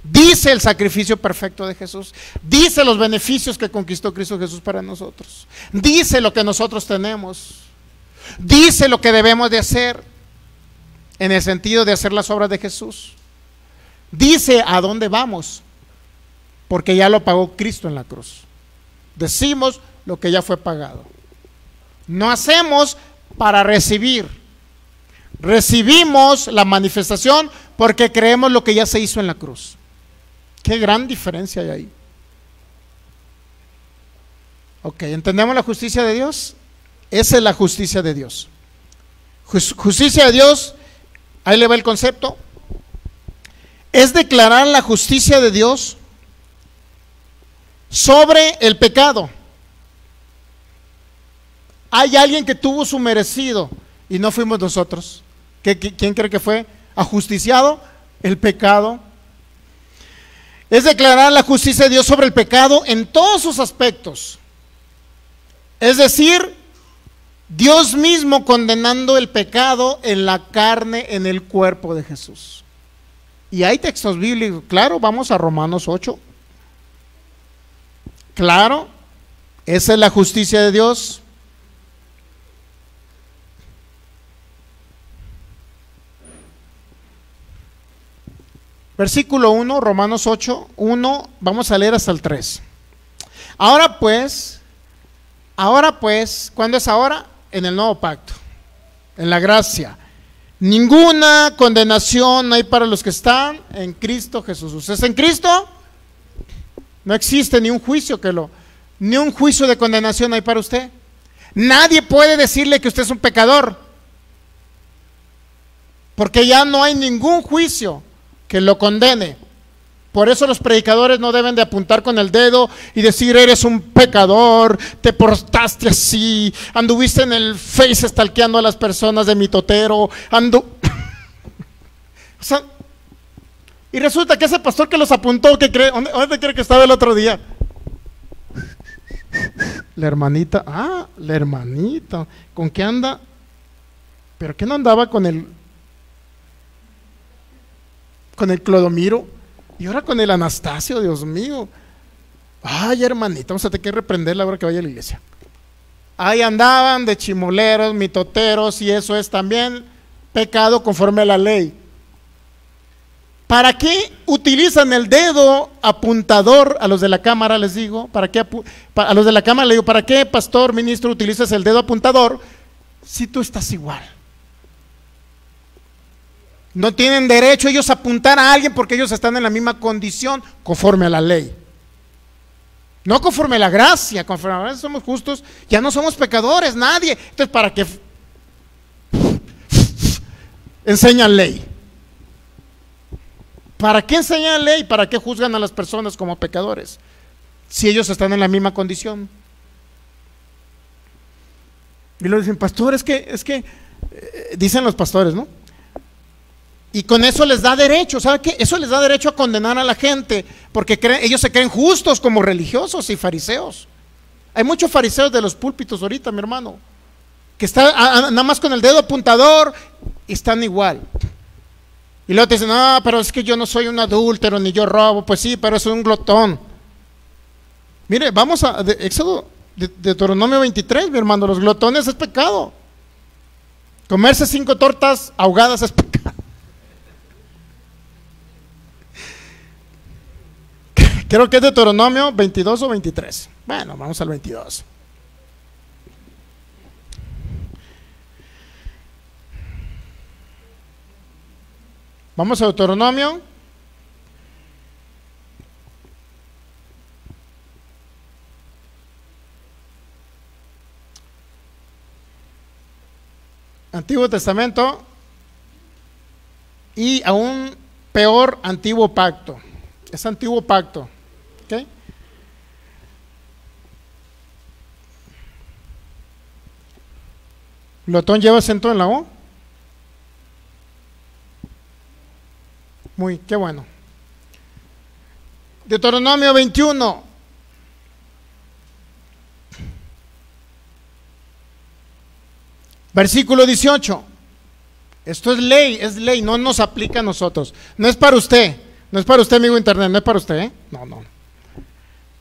Dice el sacrificio perfecto de Jesús. Dice los beneficios que conquistó Cristo Jesús para nosotros. Dice lo que nosotros tenemos. Dice lo que debemos de hacer, en el sentido de hacer las obras de Jesús. Dice a dónde vamos, porque ya lo pagó Cristo en la cruz. Decimos lo que ya fue pagado. No hacemos para recibir. Recibimos la manifestación porque creemos lo que ya se hizo en la cruz. Qué gran diferencia hay ahí. Ok, ¿entendemos la justicia de Dios? Esa es la justicia de Dios. Justicia de Dios, ahí le va el concepto. Es declarar la justicia de Dios sobre el pecado. Hay alguien que tuvo su merecido y no fuimos nosotros. ¿Quién cree que fue? Ajusticiado el pecado. Es declarar la justicia de Dios sobre el pecado en todos sus aspectos. Es decir, Dios mismo condenando el pecado en la carne, en el cuerpo de Jesús. Y hay textos bíblicos, claro, vamos a Romanos 8. Claro, esa es la justicia de Dios. Versículo 1, Romanos 8, 1, vamos a leer hasta el 3. Ahora pues, ¿cuándo es ahora? En el nuevo pacto, en la gracia. Ninguna condenación hay para los que están en Cristo Jesús. ¿Usted está en Cristo? No existe ni un juicio ni un juicio de condenación hay para usted. Nadie puede decirle que usted es un pecador, porque ya no hay ningún juicio que lo condene. Por eso los predicadores no deben de apuntar con el dedo y decir: eres un pecador, te portaste así, anduviste en el Face stalkeando a las personas de mitotero, o sea, y resulta que ese pastor que los apuntó, ¿qué cree? ¿Dónde cree que estaba el otro día? La hermanita, la hermanita, ¿con qué anda? ¿Pero qué no andaba con el Clodomiro? Y ahora con el Anastasio, Dios mío. Ay, hermanita, vamos a tener que reprenderla ahora que vaya a la iglesia. Ahí andaban de chimoleros, mitoteros, y eso es también pecado conforme a la ley. ¿Para qué utilizan el dedo apuntador? A los de la cámara les digo, a los de la cámara les digo, ¿para qué, pastor, ministro, utilizas el dedo apuntador si tú estás igual? No tienen derecho ellos a apuntar a alguien porque ellos están en la misma condición conforme a la ley. No conforme a la gracia, conforme a la gracia somos justos, ya no somos pecadores, nadie. Entonces, ¿para qué enseñan ley? ¿Para qué enseñan ley? ¿Para qué juzgan a las personas como pecadores? Si ellos están en la misma condición. Y luego dicen: pastor, es que dicen los pastores, ¿no? Y con eso les da derecho, ¿sabe qué? Eso les da derecho a condenar a la gente, porque ellos se creen justos como religiosos y fariseos. Hay muchos fariseos de los púlpitos ahorita, mi hermano, que están nada más con el dedo apuntador y están igual. Y luego te dicen: no, pero es que yo no soy un adúltero ni yo robo. Pues sí, pero es un glotón. Mire, vamos a Éxodo, Deuteronomio 23, mi hermano. Los glotones es pecado. Comerse 5 tortas ahogadas es pecado. Creo que es Deuteronomio 22 o 23. Bueno, vamos al 22. Vamos a Deuteronomio. Antiguo Testamento y aún peor, Antiguo Pacto. Es Antiguo Pacto. ¿Ok? ¿Glotón lleva acento en la O? Qué bueno. Deuteronomio 21. Versículo 18. Esto es ley, no nos aplica a nosotros. No es para usted, amigo internet, no es para usted, ¿eh? No.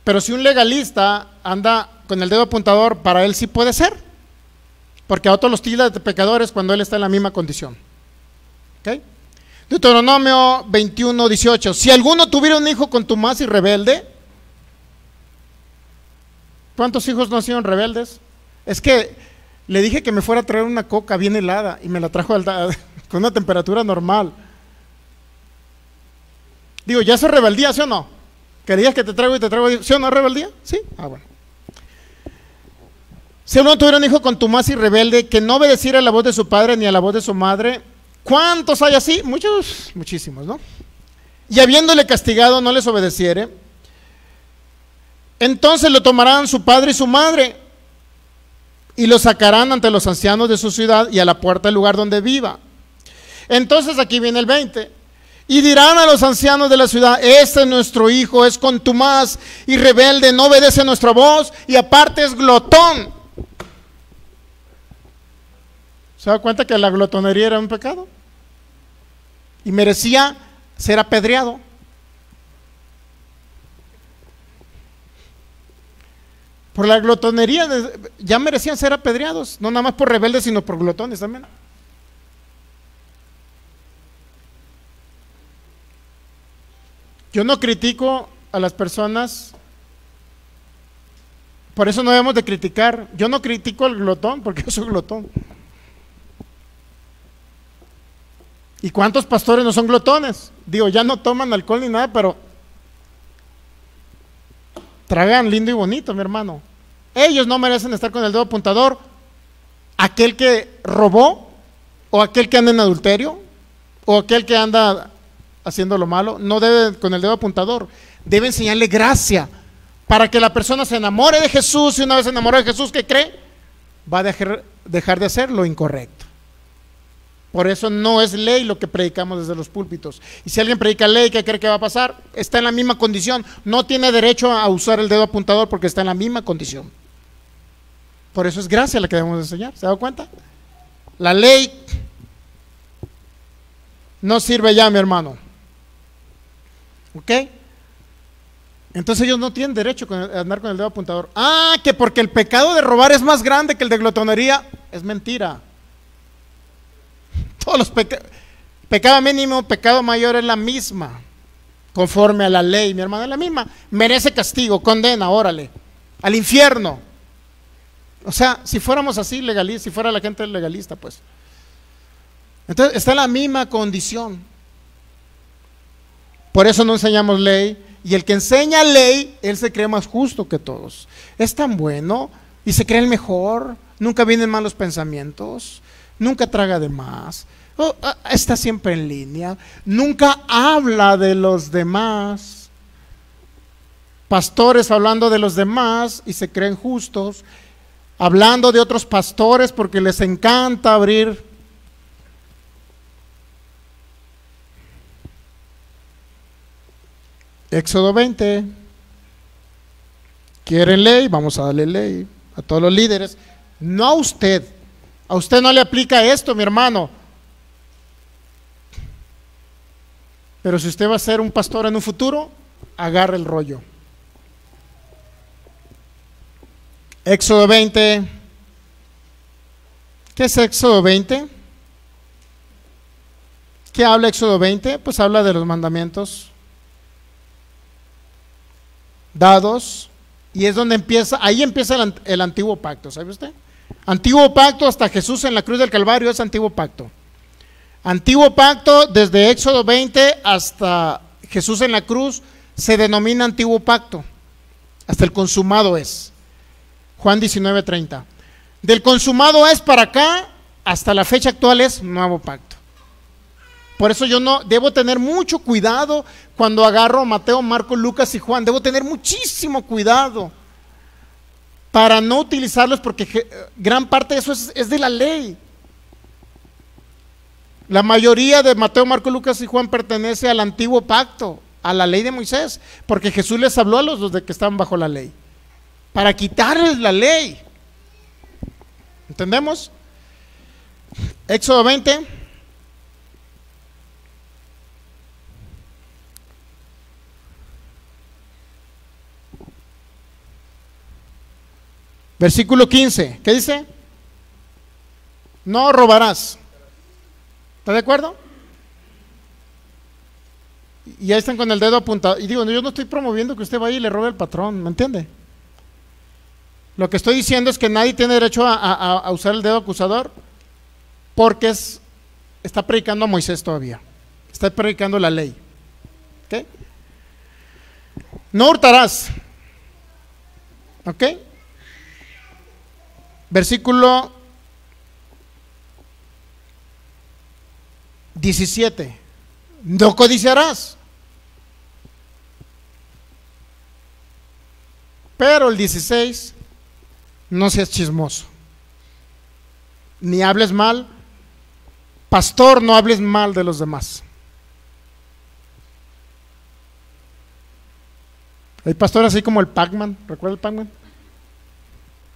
Pero si un legalista anda con el dedo apuntador, para él sí puede ser, porque a otros los tilda de pecadores cuando él está en la misma condición. ¿Ok? Deuteronomio 21, 18. Si alguno tuviera un hijo contumaz y rebelde, ¿cuántos hijos nacieron rebeldes? Es que le dije que me fuera a traer una coca bien helada y me la trajo con una temperatura normal. Digo, ¿ya eso es rebeldía, sí o no? ¿Querías que te traigo y te traigo? ¿Sí o no es rebeldía? Sí. Bueno. Si uno tuviera un hijo contumaz y rebelde que no obedeciera a la voz de su padre ni a la voz de su madre, ¿cuántos hay así? Muchos, muchísimos, ¿no? Y habiéndole castigado no les obedeciere, entonces lo tomarán su padre y su madre y lo sacarán ante los ancianos de su ciudad y a la puerta del lugar donde viva. Entonces aquí viene el 20. Y dirán a los ancianos de la ciudad: este nuestro hijo es contumaz y rebelde, no obedece a nuestra voz y aparte es glotón. ¿Se da cuenta que la glotonería era un pecado? Y merecía ser apedreado. Por la glotonería ya merecían ser apedreados, no nada más por rebeldes, sino por glotones también. Yo no critico a las personas, por eso no debemos de criticar. Yo no critico al glotón, porque yo soy glotón. ¿Y cuántos pastores no son glotones? Digo, ya no toman alcohol ni nada, pero tragan lindo y bonito, mi hermano. Ellos no merecen estar con el dedo apuntador. Aquel que robó, o aquel que anda en adulterio, o aquel que anda haciendo lo malo, no debe con el dedo apuntador. Debe enseñarle gracia para que la persona se enamore de Jesús. Y una vez se enamora de Jesús, ¿qué cree? Va a dejar de hacer lo incorrecto. Por eso no es ley lo que predicamos desde los púlpitos. Y si alguien predica ley, ¿qué cree que va a pasar? Está en la misma condición. No tiene derecho a usar el dedo apuntador porque está en la misma condición. Por eso es gracia la que debemos enseñar. ¿Se da cuenta? La ley no sirve ya, mi hermano. ¿Ok? Entonces ellos no tienen derecho a andar con el dedo apuntador. Ah, que porque el pecado de robar es más grande que el de glotonería. Es mentira. Todos los pecado mínimo, pecado mayor es la misma, conforme a la ley, mi hermano, es la misma. Merece castigo, condena, órale, al infierno. O sea, si fuéramos así legalistas, si fuera la gente legalista, pues. Entonces está en la misma condición. Por eso no enseñamos ley. Y el que enseña ley, él se cree más justo que todos. Es tan bueno y se cree el mejor. Nunca vienen malos pensamientos. Nunca traga de más, está siempre en línea, nunca habla de los demás. Pastores hablando de los demás y se creen justos, hablando de otros pastores porque les encanta abrir. Éxodo 20. ¿Quieren ley? Vamos a darle ley a todos los líderes, no a usted. A usted no le aplica esto, mi hermano. Pero si usted va a ser un pastor en un futuro, agarre el rollo. Éxodo 20. ¿Qué es Éxodo 20? ¿Qué habla Éxodo 20? Pues habla de los mandamientos dados. Y es donde empieza, ahí empieza el antiguo pacto, ¿sabe usted? Antiguo pacto hasta Jesús en la cruz del Calvario es antiguo pacto. Antiguo pacto desde Éxodo 20 hasta Jesús en la cruz se denomina antiguo pacto. Hasta el consumado es. Juan 19:30. Del consumado es para acá hasta la fecha actual es nuevo pacto. Por eso yo no debo tener mucho cuidado cuando agarro Mateo, Marcos, Lucas y Juan. Debo tener muchísimo cuidado para no utilizarlos porque gran parte de eso es de la ley. La mayoría de Mateo, Marcos, Lucas y Juan pertenece al antiguo pacto, a la ley de Moisés, porque Jesús les habló a los de que estaban bajo la ley, para quitarles la ley. ¿Entendemos? Éxodo 20. Versículo 15, ¿qué dice? No robarás. ¿Está de acuerdo? Y ahí están con el dedo apuntado. Y digo, yo no estoy promoviendo que usted vaya y le robe al patrón, ¿me entiende? Lo que estoy diciendo es que nadie tiene derecho a usar el dedo acusador porque está predicando a Moisés todavía. Está predicando la ley. ¿Ok? No hurtarás. ¿Ok? Versículo 17. No codiciarás. Pero el 16, no seas chismoso, ni hables mal. Pastor, no hables mal de los demás. Hay pastores así como el Pac-Man, ¿recuerda el Pac-Man?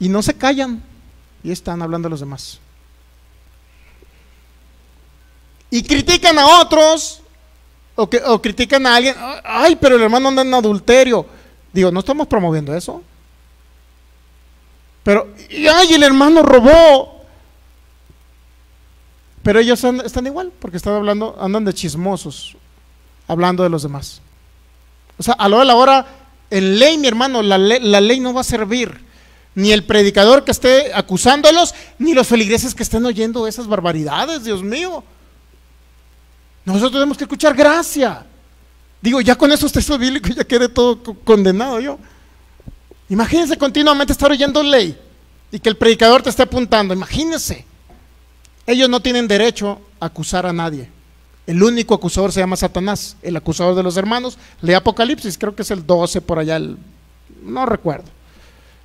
Y no se callan y están hablando a los demás. Y critican a otros o critican a alguien, ay, pero el hermano anda en adulterio. Digo, no estamos promoviendo eso. Pero, ay, el hermano robó. Pero ellos están igual, porque están hablando, andan de chismosos, hablando de los demás. O sea, a la hora de la hora, en ley, mi hermano, la ley no va a servir. Ni el predicador que esté acusándolos, ni los feligreses que estén oyendo esas barbaridades, Dios mío. Nosotros tenemos que escuchar gracia. Digo, ya con esos textos bíblicos ya quedé todo condenado yo. Imagínense continuamente estar oyendo ley y que el predicador te esté apuntando. Imagínense. Ellos no tienen derecho a acusar a nadie. El único acusador se llama Satanás, el acusador de los hermanos. Lee Apocalipsis, creo que es el 12 por allá, no recuerdo.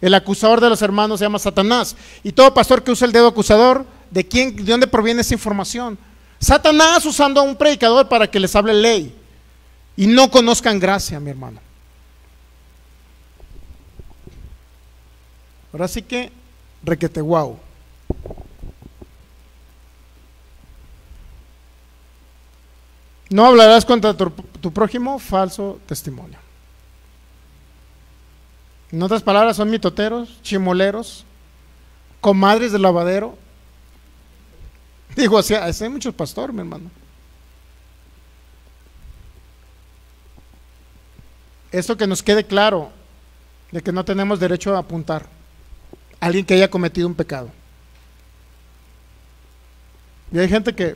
El acusador de los hermanos se llama Satanás. Y todo pastor que usa el dedo acusador, ¿de dónde proviene esa información? Satanás usando a un predicador para que les hable ley y no conozcan gracia, mi hermano. Ahora sí que requete guau. No hablarás contra tu prójimo falso testimonio. En otras palabras, son mitoteros, chimoleros, comadres del lavadero. Digo, así hay muchos pastores, mi hermano. Esto que nos quede claro, de que no tenemos derecho a apuntar a alguien que haya cometido un pecado. Y hay gente que,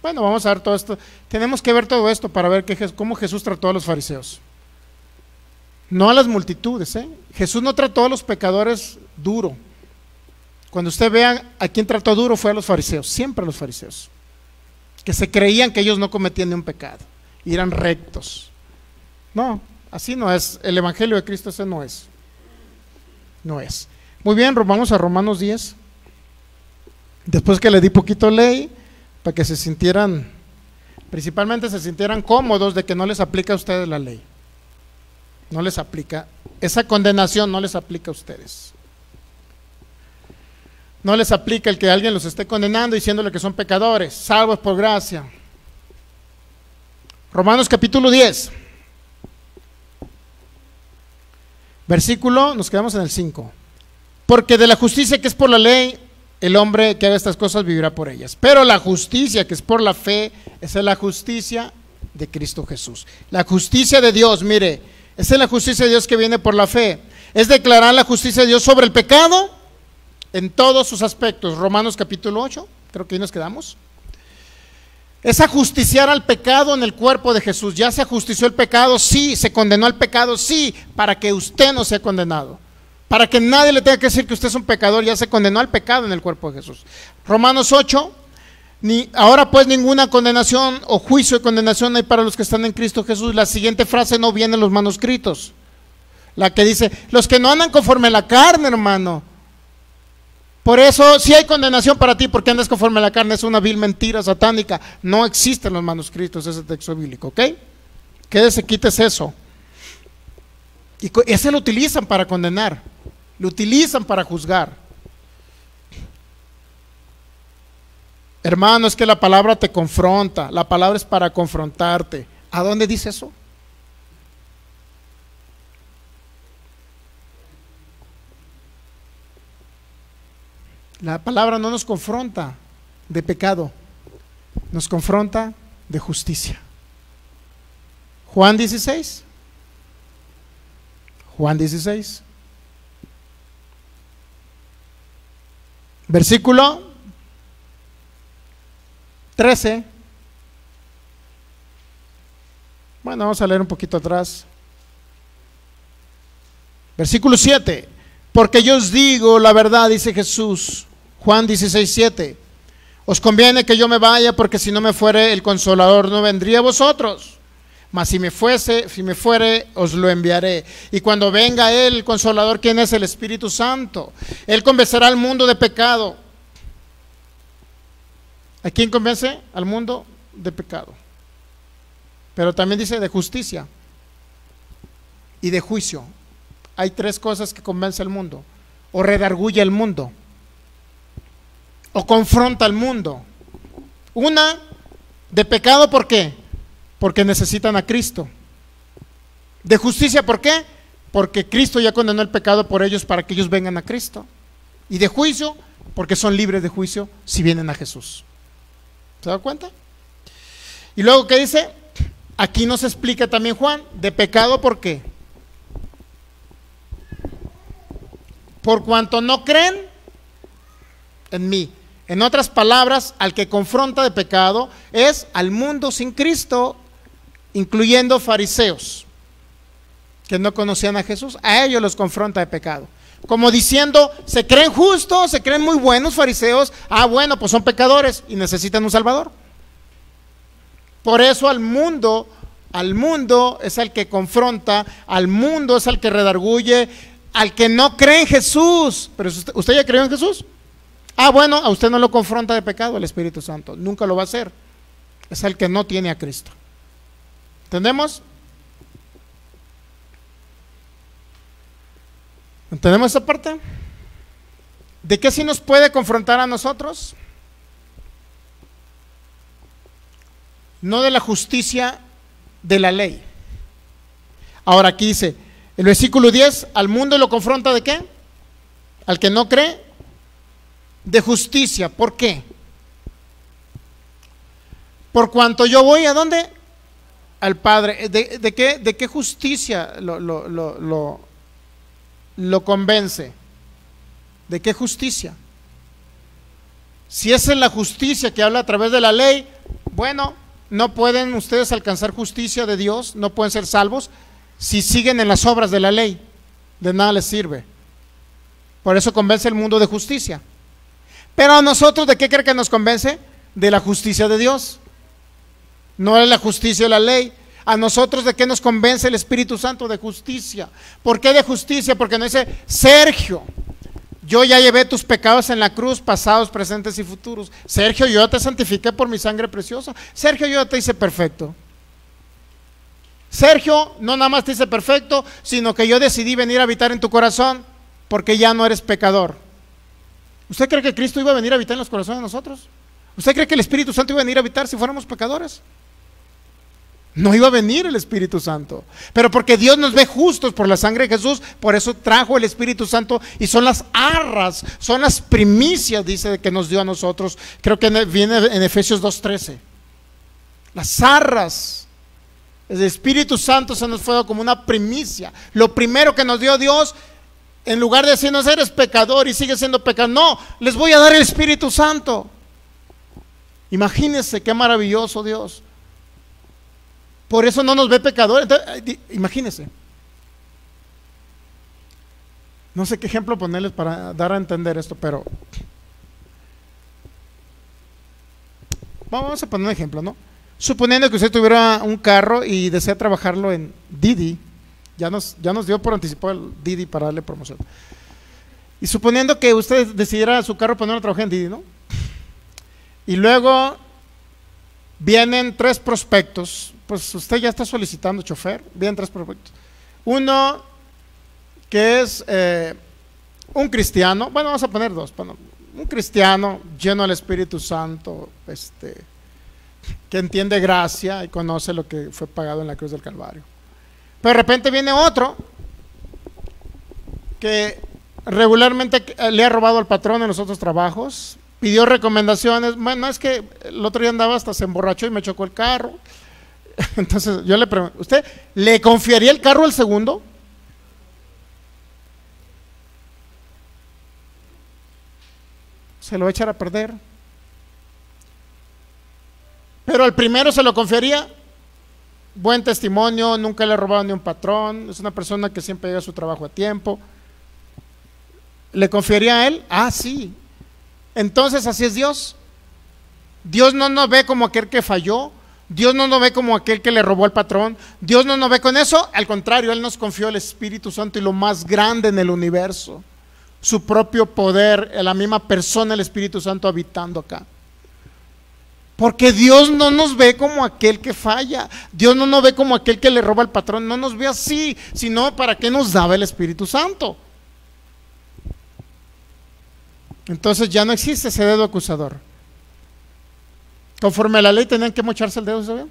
bueno, vamos a ver todo esto. Tenemos que ver todo esto para ver cómo Jesús trató a los fariseos. No a las multitudes, Jesús no trató a los pecadores duro. Cuando usted vea a quién trató duro fue a los fariseos, siempre a los fariseos, que se creían que ellos no cometían ni un pecado y eran rectos. No, así no es. El evangelio de Cristo ese no es. No es. Muy bien, vamos a Romanos 10. Después que le di poquito ley, para que se sintieran, principalmente se sintieran cómodos de que no les aplica a ustedes la ley. No les aplica, esa condenación no les aplica a ustedes. No les aplica el que alguien los esté condenando diciéndole que son pecadores, salvos por gracia. Romanos capítulo 10, versículo, nos quedamos en el 5. Porque de la justicia que es por la ley, el hombre que haga estas cosas vivirá por ellas. Pero la justicia que es por la fe, esa es la justicia de Cristo Jesús. La justicia de Dios, mire, esa es la justicia de Dios que viene por la fe. Es declarar la justicia de Dios sobre el pecado en todos sus aspectos. Romanos capítulo 8, creo que ahí nos quedamos. Es ajusticiar al pecado en el cuerpo de Jesús. Ya se ajustició el pecado, sí. Se condenó al pecado, sí, para que usted no sea condenado. Para que nadie le tenga que decir que usted es un pecador. Ya se condenó al pecado en el cuerpo de Jesús. Romanos 8. Ahora pues ninguna condenación o juicio de condenación hay para los que están en Cristo Jesús. La siguiente frase no viene en los manuscritos. La que dice, los que no andan conforme a la carne, hermano. Por eso, si hay condenación para ti, porque andas conforme a la carne, es una vil mentira satánica. No existe en los manuscritos ese texto bíblico, ¿ok? Quédese, quítese eso. Y ese lo utilizan para condenar, lo utilizan para juzgar. Hermano, es que la palabra te confronta, la palabra es para confrontarte. ¿A dónde dice eso? La palabra no nos confronta de pecado, nos confronta de justicia. Juan 16. Juan 16. Versículo 13. Bueno, vamos a leer un poquito atrás. Versículo 7. Porque yo os digo la verdad, dice Jesús. Juan 16, 7. Os conviene que yo me vaya, porque si no me fuere, el Consolador no vendría a vosotros. Mas si me fuere, os lo enviaré. Y cuando venga Él, el Consolador, ¿quién es? El Espíritu Santo. Él convencerá al mundo de pecado. ¿A quién convence? Al mundo de pecado. Pero también dice de justicia y de juicio. Hay tres cosas que convence al mundo. O redarguye al mundo, o confronta al mundo. Una, de pecado, ¿por qué? porque necesitan a Cristo. De justicia, ¿por qué? Porque Cristo ya condenó el pecado por ellos para que ellos vengan a Cristo. Y de juicio, porque son libres de juicio si vienen a Jesús. ¿Se da cuenta? Y luego, ¿qué dice? Aquí nos explica también Juan, de pecado, ¿por qué? Por cuanto no creen en mí. En otras palabras, al que confronta de pecado es al mundo sin Cristo, incluyendo fariseos que no conocían a Jesús. A ellos los confronta de pecado, como diciendo, se creen justos, se creen muy buenos fariseos. Ah, bueno, pues son pecadores y necesitan un salvador. Por eso al mundo es al que confronta, al mundo es al que redarguye, al que no cree en Jesús. Pero ¿usted ya creyó en Jesús? Ah, bueno, a usted no lo confronta de pecado el Espíritu Santo, nunca lo va a hacer. Es al que no tiene a Cristo. ¿Entendemos? ¿Entendemos esa parte? ¿De qué sí nos puede confrontar a nosotros? No de la justicia de la ley. Ahora aquí dice, el versículo 10, al mundo lo confronta ¿de qué? Al que no cree, de justicia. ¿Por qué? Por cuanto yo voy, ¿a dónde? Al Padre. ¿De qué justicia lo convence? ¿De qué justicia? Si esa es la justicia que habla a través de la ley, bueno, no pueden ustedes alcanzar justicia de Dios, no pueden ser salvos si siguen en las obras de la ley. De nada les sirve. Por eso convence el mundo de justicia. Pero a nosotros, ¿de qué cree que nos convence? De la justicia de Dios. No es la justicia de la ley. A nosotros, ¿de qué nos convence el Espíritu Santo? De justicia. ¿Por qué de justicia? Porque no dice, Sergio, yo ya llevé tus pecados en la cruz, pasados, presentes y futuros. Sergio, yo te santifiqué por mi sangre preciosa. Sergio, yo te hice perfecto. Sergio, no nada más te hice perfecto, sino que yo decidí venir a habitar en tu corazón, porque ya no eres pecador. ¿Usted cree que Cristo iba a venir a habitar en los corazones de nosotros? ¿Usted cree que el Espíritu Santo iba a venir a habitar si fuéramos pecadores? No iba a venir el Espíritu Santo. Pero porque Dios nos ve justos por la sangre de Jesús, por eso trajo el Espíritu Santo, y son las arras, son las primicias, dice, que nos dio a nosotros. Creo que viene en Efesios 2:13. Las arras. El Espíritu Santo se nos fue dado como una primicia. Lo primero que nos dio Dios, en lugar de decirnos eres pecador y sigues siendo pecador, no, les voy a dar el Espíritu Santo. Imagínense qué maravilloso Dios. Por eso no nos ve pecadores. Imagínense. No sé qué ejemplo ponerles para dar a entender esto, pero vamos a poner un ejemplo, ¿no? Suponiendo que usted tuviera un carro y desea trabajarlo en Didi. Ya nos dio por anticipado el Didi para darle promoción. Y suponiendo que usted decidiera su carro ponerlo a trabajar en Didi, ¿no? Y luego vienen 3 prospectos. Pues usted ya está solicitando chofer. Vienen 3 prospectos. Uno que es un cristiano. Bueno, vamos a poner 2. Bueno, un cristiano lleno del Espíritu Santo, que entiende gracia y conoce lo que fue pagado en la cruz del Calvario. Pero de repente viene otro que regularmente le ha robado al patrón en los otros trabajos, pidió recomendaciones. Bueno, es que el otro día andaba, hasta se emborrachó y me chocó el carro. Entonces yo le pregunto, ¿usted le confiaría el carro al segundo? Se lo va a echar a perder. Pero al primero se lo confiaría. Buen testimonio, nunca le ha robado ni un patrón, es una persona que siempre llega a su trabajo a tiempo. ¿Le confiaría a él? Ah, sí. Entonces así es Dios. Dios no nos ve como aquel que falló. Dios no nos ve como aquel que le robó al patrón. Dios no nos ve con eso. Al contrario, Él nos confió el Espíritu Santo y lo más grande en el universo, su propio poder, la misma persona, el Espíritu Santo habitando acá. Porque Dios no nos ve como aquel que falla. Dios no nos ve como aquel que le roba al patrón. No nos ve así, sino ¿para qué nos daba el Espíritu Santo? Entonces ya no existe ese dedo acusador. Conforme a la ley tenían que mocharse el dedo, ¿saben?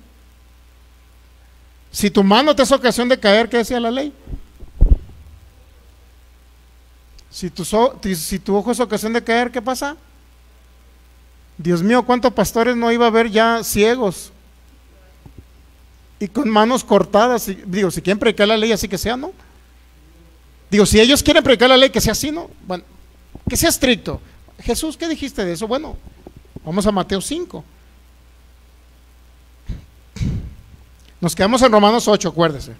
Si tu mano te es ocasión de caer, ¿qué decía la ley? Si tu ojo es ocasión de caer, ¿qué pasa? Dios mío, ¿cuántos pastores no iba a haber ya ciegos? Y con manos cortadas. Digo, si quieren predicar la ley, así que sea, ¿no? Digo, si ellos quieren predicar la ley, que sea así, ¿no? Bueno, que sea estricto. Jesús, ¿qué dijiste de eso? Bueno, vamos a Mateo 5. Nos quedamos en Romanos 8, acuérdese.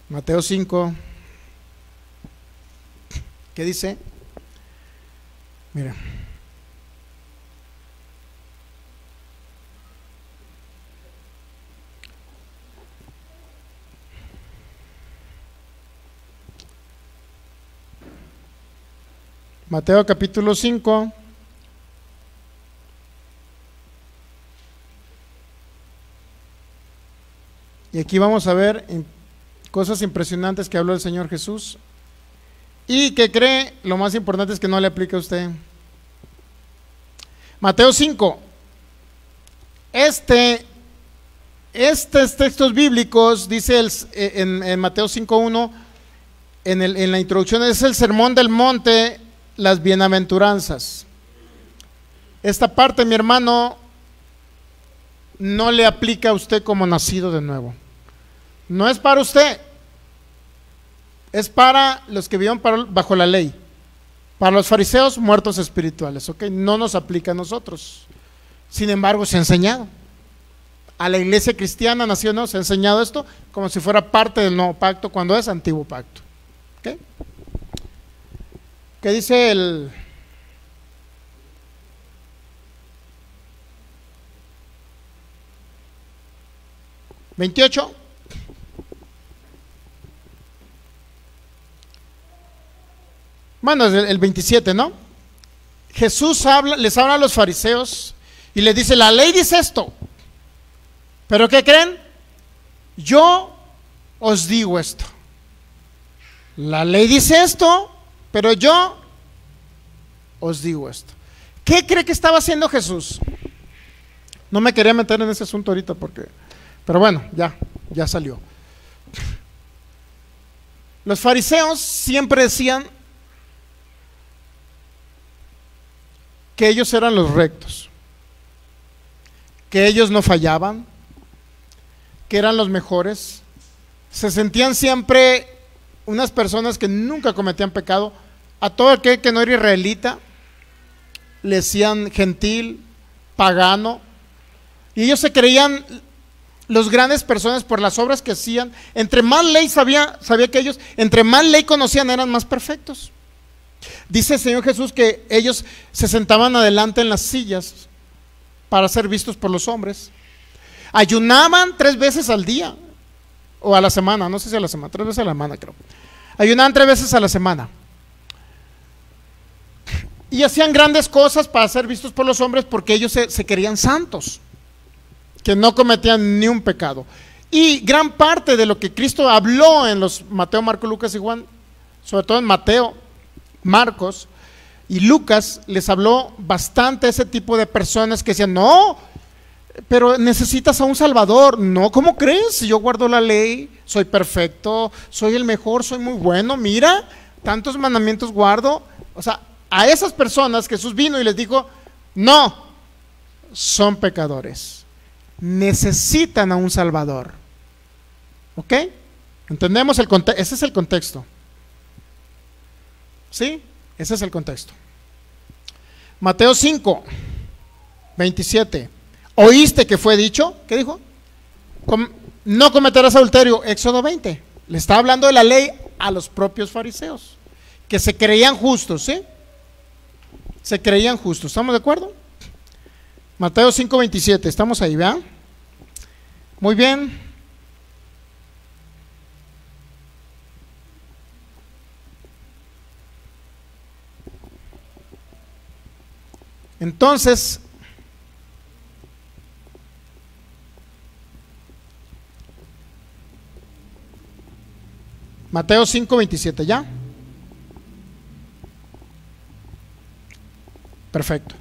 Mateo 5. ¿Qué dice? Mira. Mateo capítulo 5. Y aquí vamos a ver cosas impresionantes que habló el Señor Jesús. Y que cree, lo más importante es que no le aplique a usted. Mateo 5. Estos textos bíblicos, dice en Mateo 5:1, en la introducción, es el sermón del monte, las bienaventuranzas. Esta parte, mi hermano, no le aplica a usted como nacido de nuevo. No es para usted. Es para los que viven bajo la ley. Para los fariseos, muertos espirituales, ¿ok? No nos aplica a nosotros. Sin embargo, se ha enseñado. A la iglesia cristiana nacional se ha enseñado esto como si fuera parte del nuevo pacto, cuando es antiguo pacto. ¿Ok? ¿Qué dice el 28? Bueno, es el 27, ¿no? Jesús les habla a los fariseos y les dice, la ley dice esto, pero ¿qué creen? Yo os digo esto. La ley dice esto, pero yo os digo esto. ¿Qué cree que estaba haciendo Jesús? No me quería meter en ese asunto ahorita pero bueno, ya salió. Los fariseos siempre decían que ellos eran los rectos, que ellos no fallaban, que eran los mejores. Se sentían siempre unas personas que nunca cometían pecado. A todo aquel que no era israelita le decían gentil, pagano, y ellos se creían los grandes personas por las obras que hacían. Entre más ley sabía que ellos, entre más ley conocían, eran más perfectos. Dice el Señor Jesús que ellos se sentaban adelante en las sillas para ser vistos por los hombres. Ayunaban 3 veces al día o a la semana, no sé si a la semana, 3 veces a la semana creo. Ayunaban 3 veces a la semana. Y hacían grandes cosas para ser vistos por los hombres porque ellos se creían santos, que no cometían ni un pecado. Y gran parte de lo que Cristo habló en los Mateo, Marcos, Lucas y Juan, sobre todo en Mateo, Marcos y Lucas, les habló bastante a ese tipo de personas que decían, no, pero necesitas a un Salvador. No, ¿cómo crees? Si yo guardo la ley, soy perfecto, soy el mejor, soy muy bueno, mira, tantos mandamientos guardo. O sea, a esas personas Jesús vino y les dijo, no, son pecadores, necesitan a un Salvador. ¿Ok? ¿Entendemos el contexto? Ese es el contexto. ¿Sí? Ese es el contexto. Mateo 5, 27. ¿Oíste que fue dicho? ¿Qué dijo? No cometerás adulterio. Éxodo 20. Le está hablando de la ley a los propios fariseos, que se creían justos, ¿sí? Se creían justos. ¿Estamos de acuerdo? Mateo 5, 27. Estamos ahí, ¿vean? Muy bien. Entonces, Mateo 5, 27, ¿ya? Perfecto.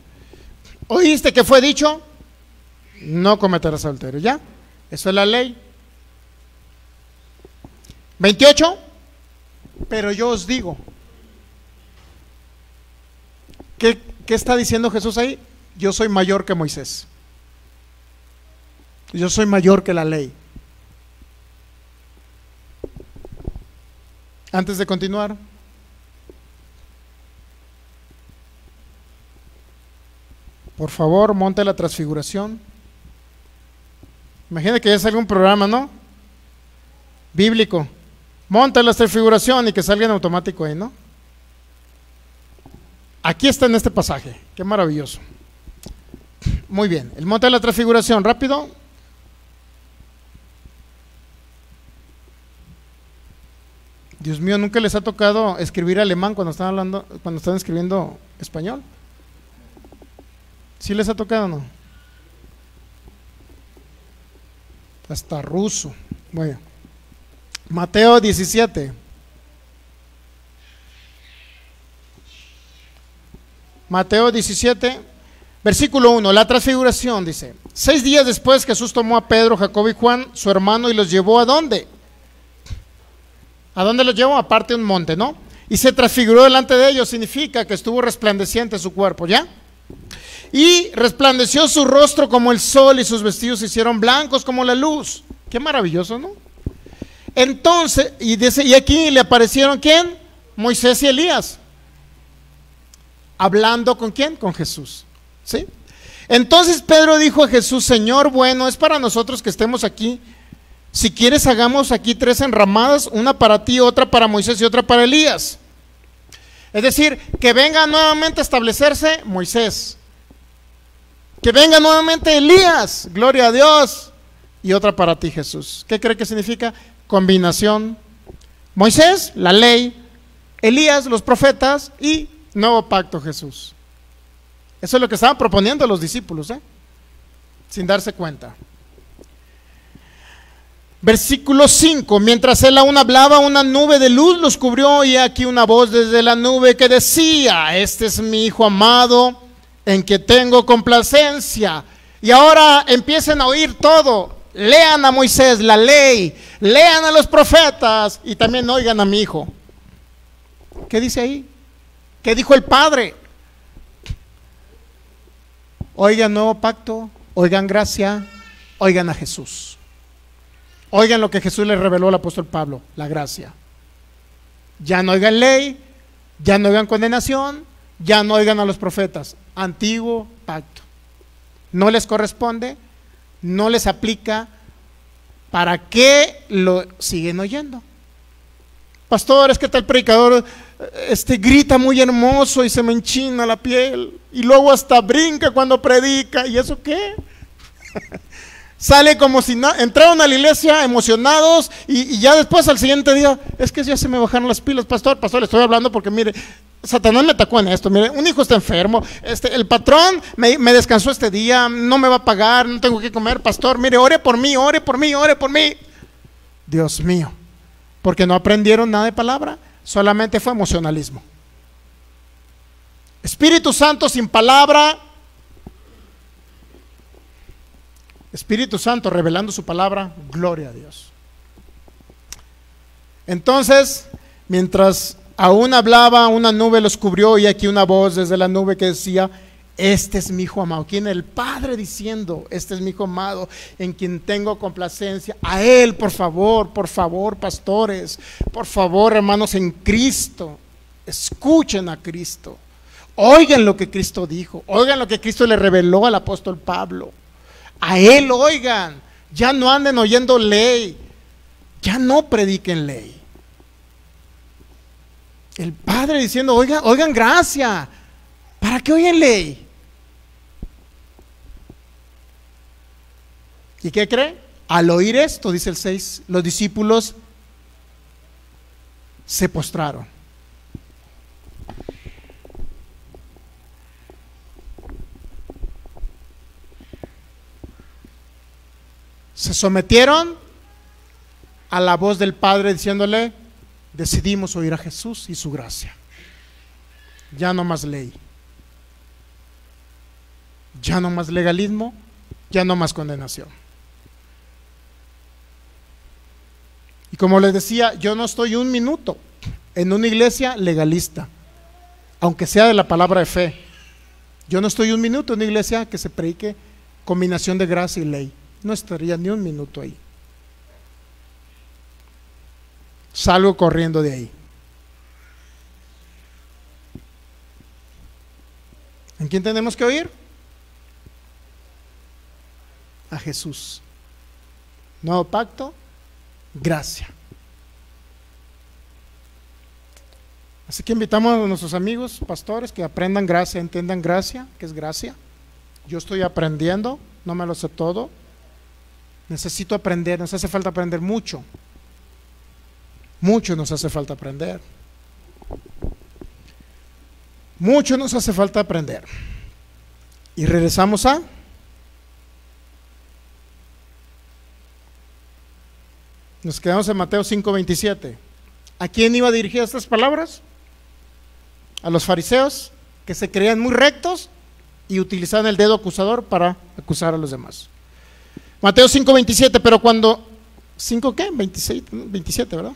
¿Oíste que fue dicho? No cometerás adulterio, ¿ya? Eso es la ley. 28, pero yo os digo. ¿Qué está diciendo Jesús ahí? Yo soy mayor que Moisés. Yo soy mayor que la ley. Antes de continuar, por favor, monte la transfiguración. Imagina que ya salga un programa, ¿no? Bíblico. Monte la transfiguración y que salga en automático ahí, ¿no? Aquí está en este pasaje. Qué maravilloso. Muy bien. El monte de la transfiguración, rápido. Dios mío, ¿nunca les ha tocado escribir alemán cuando están hablando, cuando están escribiendo español? ¿Sí les ha tocado o no? Hasta ruso. Bueno, Mateo 17. Mateo 17, versículo 1, la transfiguración dice: 6 días después Jesús tomó a Pedro, Jacobo y Juan, su hermano, y los llevó ¿a dónde? ¿A dónde los llevó? Aparte de un monte, ¿no? Y se transfiguró delante de ellos, significa que estuvo resplandeciente su cuerpo, ¿ya? Y resplandeció su rostro como el sol y sus vestidos se hicieron blancos como la luz. Qué maravilloso, ¿no? Entonces, y dice, y aquí le aparecieron ¿quién? Moisés y Elías. Hablando ¿con quién? Con Jesús, ¿sí? Entonces Pedro dijo a Jesús: Señor, bueno, es para nosotros que estemos aquí. Si quieres, hagamos aquí 3 enramadas, una para ti, otra para Moisés y otra para Elías. Es decir, que venga nuevamente a establecerse Moisés, que venga nuevamente Elías, gloria a Dios, y otra para ti, Jesús. ¿Qué cree que significa? Combinación. Moisés, la ley; Elías, los profetas; y nuevo pacto, Jesús. Eso es lo que estaban proponiendo los discípulos, sin darse cuenta. Versículo 5, mientras él aún hablaba, una nube de luz los cubrió, y aquí una voz desde la nube que decía: este es mi Hijo amado, en que tengo complacencia. Y ahora empiecen a oír todo. Lean a Moisés, la ley; lean a los profetas, y también oigan a mi Hijo. ¿Qué dice ahí? ¿Qué dijo el Padre? Oigan nuevo pacto, oigan gracia, oigan a Jesús. Oigan lo que Jesús le reveló al apóstol Pablo, la gracia. Ya no oigan ley, ya no oigan condenación, ya no oigan a los profetas. Antiguo pacto. No les corresponde, no les aplica. ¿Para qué lo siguen oyendo? Pastor, es que tal predicador grita muy hermoso y se me enchina la piel, y luego hasta brinca cuando predica. ¿Y eso qué? Sale como si entraron a la iglesia emocionados, y ya después al siguiente día: es que ya se me bajaron las pilas, pastor, le estoy hablando porque mire, Satanás me atacó en esto, mire, un hijo está enfermo, el patrón me descansó este día, no me va a pagar, no tengo que comer, pastor, mire, ore por mí, ore por mí, ore por mí. Dios mío, porque no aprendieron nada de palabra, solamente fue emocionalismo. Espíritu Santo sin palabra. Espíritu Santo revelando su palabra, gloria a Dios. Entonces, mientras aún hablaba, una nube los cubrió, y aquí una voz desde la nube que decía: este es mi Hijo amado. ¿Quién? El Padre diciendo: este es mi Hijo amado, en quien tengo complacencia. A Él, por favor, pastores, por favor, hermanos en Cristo, escuchen a Cristo. Oigan lo que Cristo dijo, oigan lo que Cristo le reveló al apóstol Pablo. A Él oigan, ya no anden oyendo ley, ya no prediquen ley. El Padre diciendo: oigan gracia, ¿para qué oyen ley? ¿Y qué cree? Al oír esto, dice el 6, los discípulos se postraron. Se sometieron a la voz del Padre diciéndole: decidimos oír a Jesús y su gracia. Ya no más ley, ya no más legalismo, ya no más condenación. ¿Y Como les decía, yo no estoy un minuto en una iglesia legalista, aunque sea de la palabra de fe. Yo no estoy un minuto en una iglesia que se predique combinación de gracia y ley. No estaría ni un minuto ahí. Salgo corriendo de ahí. ¿En quién tenemos que oír? A Jesús. Nuevo pacto, gracia. Así que invitamos a nuestros amigos pastores que aprendan gracia, entiendan gracia, que es gracia. Yo estoy aprendiendo, no me lo sé todo. Necesito aprender, nos hace falta aprender mucho. Mucho nos hace falta aprender. Mucho nos hace falta aprender. Y regresamos a nos quedamos en Mateo 5:27. ¿A quién iba dirigidas estas palabras? A los fariseos, que se creían muy rectos y utilizaban el dedo acusador para acusar a los demás. Mateo 5:27, pero cuando ¿5 qué? 26, 27, ¿verdad?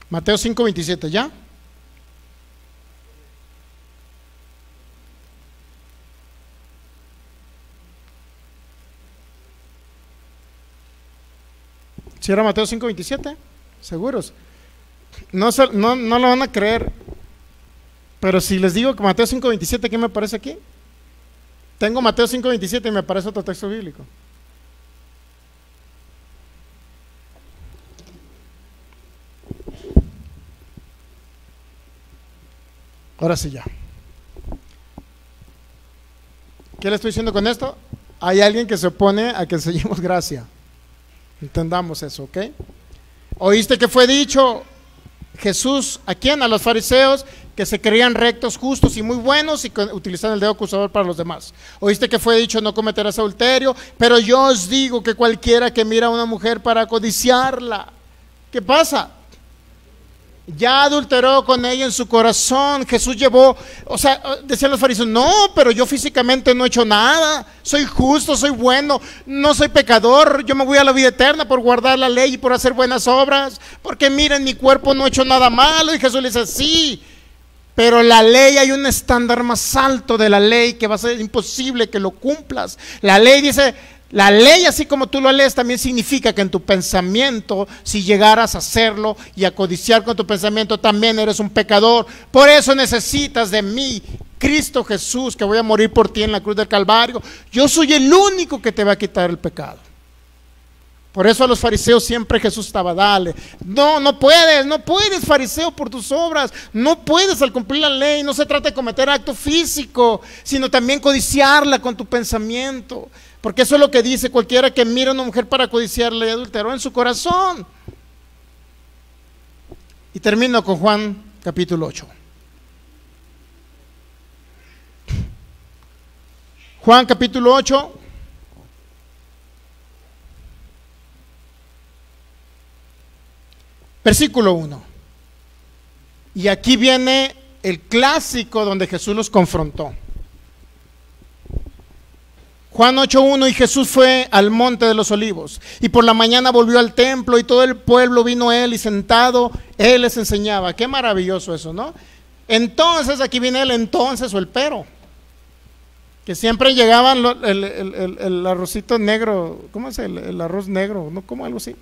Mateo 5:27, ¿ya? ¿Si era Mateo 5:27? ¿Seguros? No lo van a creer, pero si les digo que Mateo 5:27, ¿qué me aparece aquí? Tengo Mateo 5:27 y me aparece otro texto bíblico. Ahora sí ya. ¿Qué le estoy diciendo con esto? Hay alguien que se opone a que enseñemos gracia. Entendamos eso, ¿ok? ¿Oíste que fue dicho Jesús a quién? A los fariseos, que se creían rectos, justos y muy buenos y que utilizan el dedo acusador para los demás. ¿Oíste que fue dicho no cometerás adulterio? Pero yo os digo que cualquiera que mira a una mujer para codiciarla, ¿qué pasa? Ya adulteró con ella en su corazón. Jesús llevó, o sea, decían los fariseos, no, pero yo físicamente no he hecho nada, soy justo, soy bueno, no soy pecador, yo me voy a la vida eterna por guardar la ley y por hacer buenas obras, porque miren, mi cuerpo no he hecho nada malo. Y Jesús le dice, sí, pero la ley, hay un estándar más alto de la ley que va a ser imposible que lo cumplas. La ley dice, la ley, así como tú lo lees, también significa que en tu pensamiento, si llegaras a hacerlo y a codiciar con tu pensamiento, también eres un pecador. Por eso necesitas de mí, Cristo Jesús, que voy a morir por ti en la cruz del Calvario. Yo soy el único que te va a quitar el pecado. Por eso a los fariseos siempre Jesús estaba, dale, no puedes fariseo por tus obras, no puedes al cumplir la ley. No se trata de cometer acto físico, sino también codiciarla con tu pensamiento. Porque eso es lo que dice, cualquiera que mira a una mujer para codiciarla y adulteró en su corazón. Y termino con Juan capítulo 8. Juan capítulo 8. Versículo 1. Y aquí viene el clásico donde Jesús los confrontó. Juan 8:1, y Jesús fue al monte de los olivos, y por la mañana volvió al templo, y todo el pueblo vino a él, y sentado, él les enseñaba. Qué maravilloso eso, ¿no? Entonces, aquí viene el entonces o el pero, que siempre llegaban el arrocito negro, ¿cómo es el arroz negro? ¿No? ¿Cómo algo así?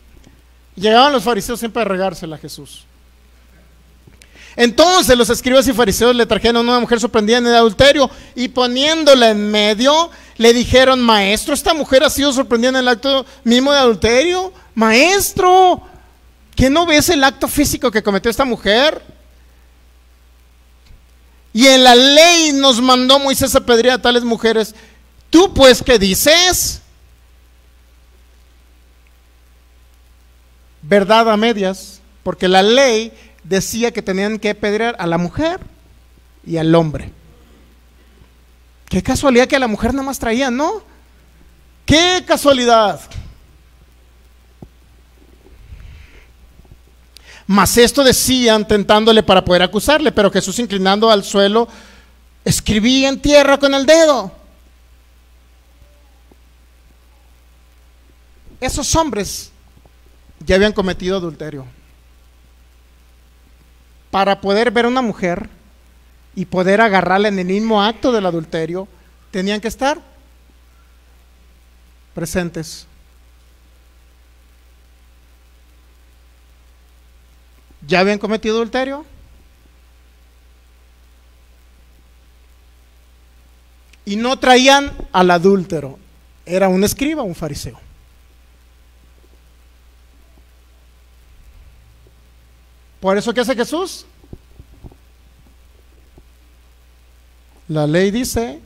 Llegaban los fariseos siempre a regársela a Jesús. Entonces los escribas y fariseos le trajeron a una mujer sorprendida en el adulterio, y poniéndola en medio, le dijeron, maestro, esta mujer ha sido sorprendida en el acto mismo de adulterio. Maestro, ¿qué no ves el acto físico que cometió esta mujer? Y en la ley nos mandó Moisés a apedrear a tales mujeres. ¿Tú pues qué dices? Verdad a medias, porque la ley decía que tenían que apedrear a la mujer y al hombre. Qué casualidad que a la mujer nada más traían, ¿no? Qué casualidad. Mas esto decían tentándole para poder acusarle, pero Jesús, inclinando al suelo, escribía en tierra con el dedo. Esos hombres ya habían cometido adulterio. Para poder ver a una mujer y poder agarrarla en el mismo acto del adulterio, tenían que estar presentes. ¿Ya habían cometido adulterio? Y no traían al adúltero, era un escriba, un fariseo. Por eso, ¿qué hace Jesús? La ley dice,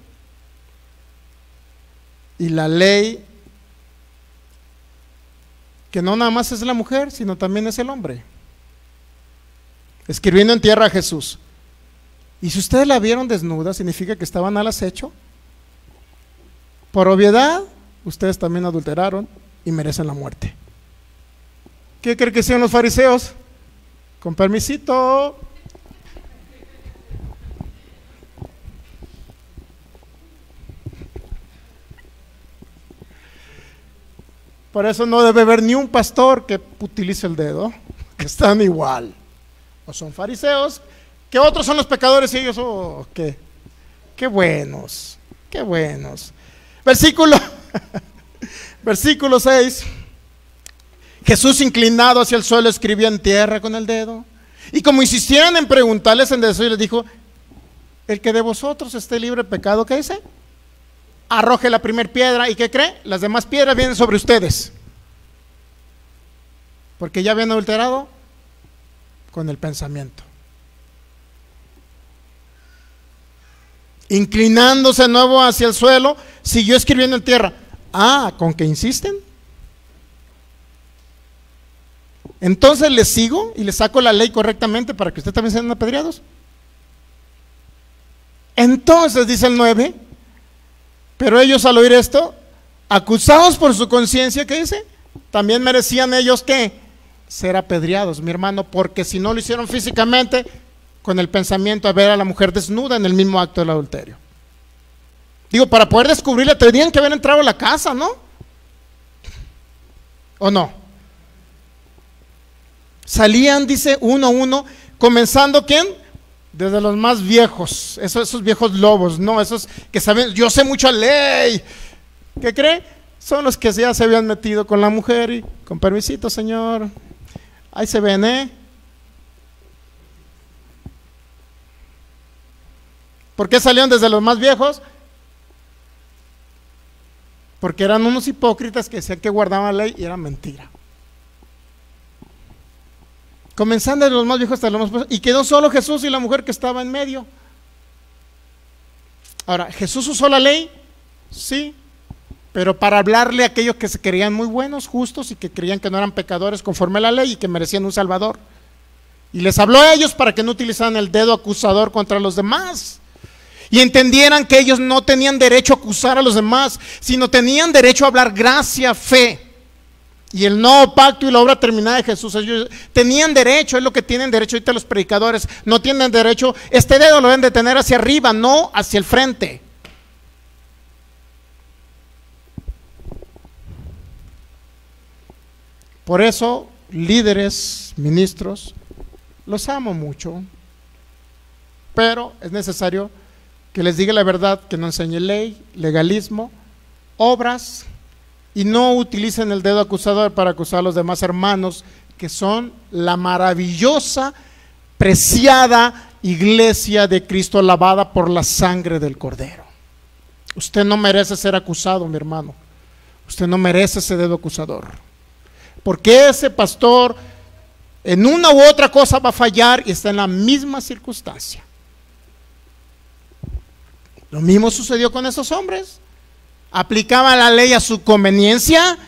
y la ley, que no nada más es la mujer, sino también es el hombre. Escribiendo en tierra a Jesús. Y si ustedes la vieron desnuda, significa que estaban al acecho. Por obviedad, ustedes también adulteraron y merecen la muerte. ¿Qué creen que hicieron los fariseos? Con permisito. Por eso no debe haber ni un pastor que utilice el dedo, que están igual. O son fariseos, que otros son los pecadores y ellos, oh, qué buenos, qué buenos. Versículo 6. Jesús, inclinado hacia el suelo, escribía en tierra con el dedo. Y como insistieran en preguntarles en eso, les dijo: el que de vosotros esté libre de pecado, ¿qué dice? Arroje la primera piedra. ¿Y qué cree? Las demás piedras vienen sobre ustedes, porque ya habían adulterado con el pensamiento. Inclinándose de nuevo hacia el suelo, siguió escribiendo en tierra. ¿Con qué insisten? Entonces les sigo y les saco la ley correctamente para que ustedes también sean apedreados. Entonces dice el 9, pero ellos al oír esto, acusados por su conciencia, ¿qué dice? También merecían ellos ¿qué? Ser apedreados, mi hermano, porque si no lo hicieron físicamente, con el pensamiento de ver a la mujer desnuda en el mismo acto del adulterio. Digo, para poder descubrirla tendrían que haber entrado a la casa, ¿no? ¿O no? Salían, dice, uno a uno, comenzando ¿quién? Desde los más viejos, esos viejos lobos, no, esos que saben, yo sé mucha ley. ¿Qué cree? Son los que ya se habían metido con la mujer y con permisito, señor. Ahí se ven, ¿eh? ¿Por qué salieron desde los más viejos? Porque eran unos hipócritas que decían que guardaban la ley y era mentira. Comenzando desde los más viejos hasta los más viejos, y quedó solo Jesús y la mujer que estaba en medio. Ahora, ¿Jesús usó la ley? Sí, pero para hablarle a aquellos que se creían muy buenos, justos y que creían que no eran pecadores conforme a la ley y que merecían un salvador. Y les habló a ellos para que no utilizaran el dedo acusador contra los demás y entendieran que ellos no tenían derecho a acusar a los demás, sino tenían derecho a hablar gracia, fe y el nuevo pacto y la obra terminada de Jesús. Ellos tenían derecho, es lo que tienen derecho ahorita los predicadores. No tienen derecho, este dedo lo deben de tener hacia arriba, no hacia el frente. Por eso, líderes, ministros, los amo mucho, pero es necesario que les diga la verdad, que no enseñe ley, legalismo, obras, y no utilicen el dedo acusador para acusar a los demás hermanos, que son la maravillosa, preciada iglesia de Cristo, lavada por la sangre del Cordero. Usted no merece ser acusado, mi hermano. Usted no merece ese dedo acusador, porque ese pastor en una u otra cosa va a fallar y está en la misma circunstancia. Lo mismo sucedió con esos hombres. Aplicaban la ley a su conveniencia,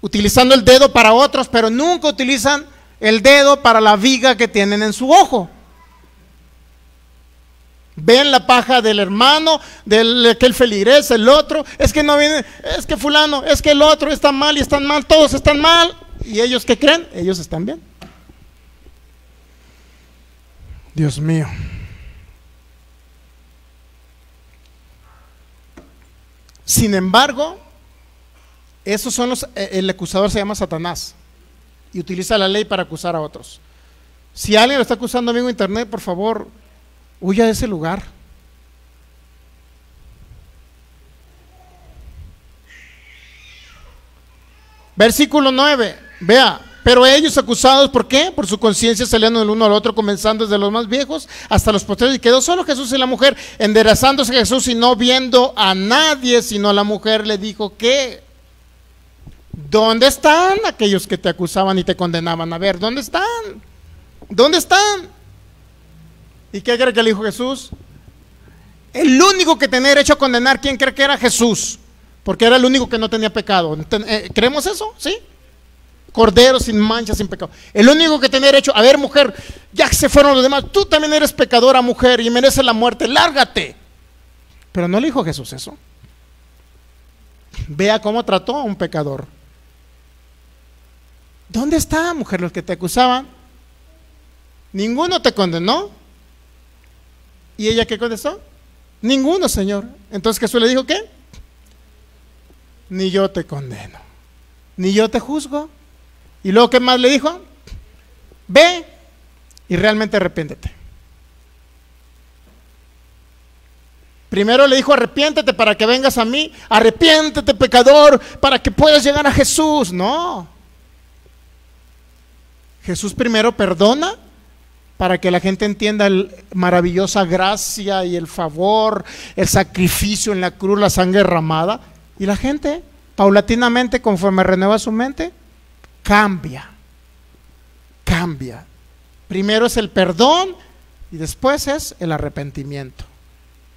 utilizando el dedo para otros, pero nunca utilizan el dedo para la viga que tienen en su ojo. Ven la paja del hermano, del aquel feligrés, el otro, es que no viene, es que fulano, es que el otro está mal y están mal, todos están mal. ¿Y ellos qué creen? Ellos están bien. Dios mío. Sin embargo, esos son el acusador se llama Satanás y utiliza la ley para acusar a otros. Si alguien lo está acusando, amigo internet, por favor, huya de ese lugar. Versículo 9, vea, pero ellos acusados, ¿por qué? Por su conciencia salían el uno al otro, comenzando desde los más viejos hasta los postreros, y quedó solo Jesús y la mujer. Enderezándose Jesús y no viendo a nadie sino a la mujer, le dijo, ¿qué? ¿Dónde están aquellos que te acusaban y te condenaban? A ver, ¿dónde están? ¿Dónde están? ¿Y qué cree que le dijo Jesús? El único que tenía derecho a condenar, ¿quién cree que era? Jesús, porque era el único que no tenía pecado. ¿Creemos eso? ¿Sí? Cordero sin mancha, sin pecado. El único que tenía derecho, a ver, mujer, ya se fueron los demás, tú también eres pecadora, mujer, y mereces la muerte, lárgate. Pero no le dijo Jesús eso. Vea cómo trató a un pecador. ¿Dónde está, mujer, los que te acusaban? Ninguno te condenó. ¿Y ella qué contestó? Ninguno, Señor. Entonces Jesús le dijo, ¿qué? Ni yo te condeno, ni yo te juzgo. Y luego, ¿qué más le dijo? Ve y realmente arrepiéntete. Primero le dijo, arrepiéntete para que vengas a mí. Arrepiéntete, pecador, para que puedas llegar a Jesús. No. Jesús primero perdona para que la gente entienda la maravillosa gracia y el favor, el sacrificio en la cruz, la sangre derramada. Y la gente, paulatinamente, conforme renueva su mente, cambia. Primero es el perdón y después es el arrepentimiento.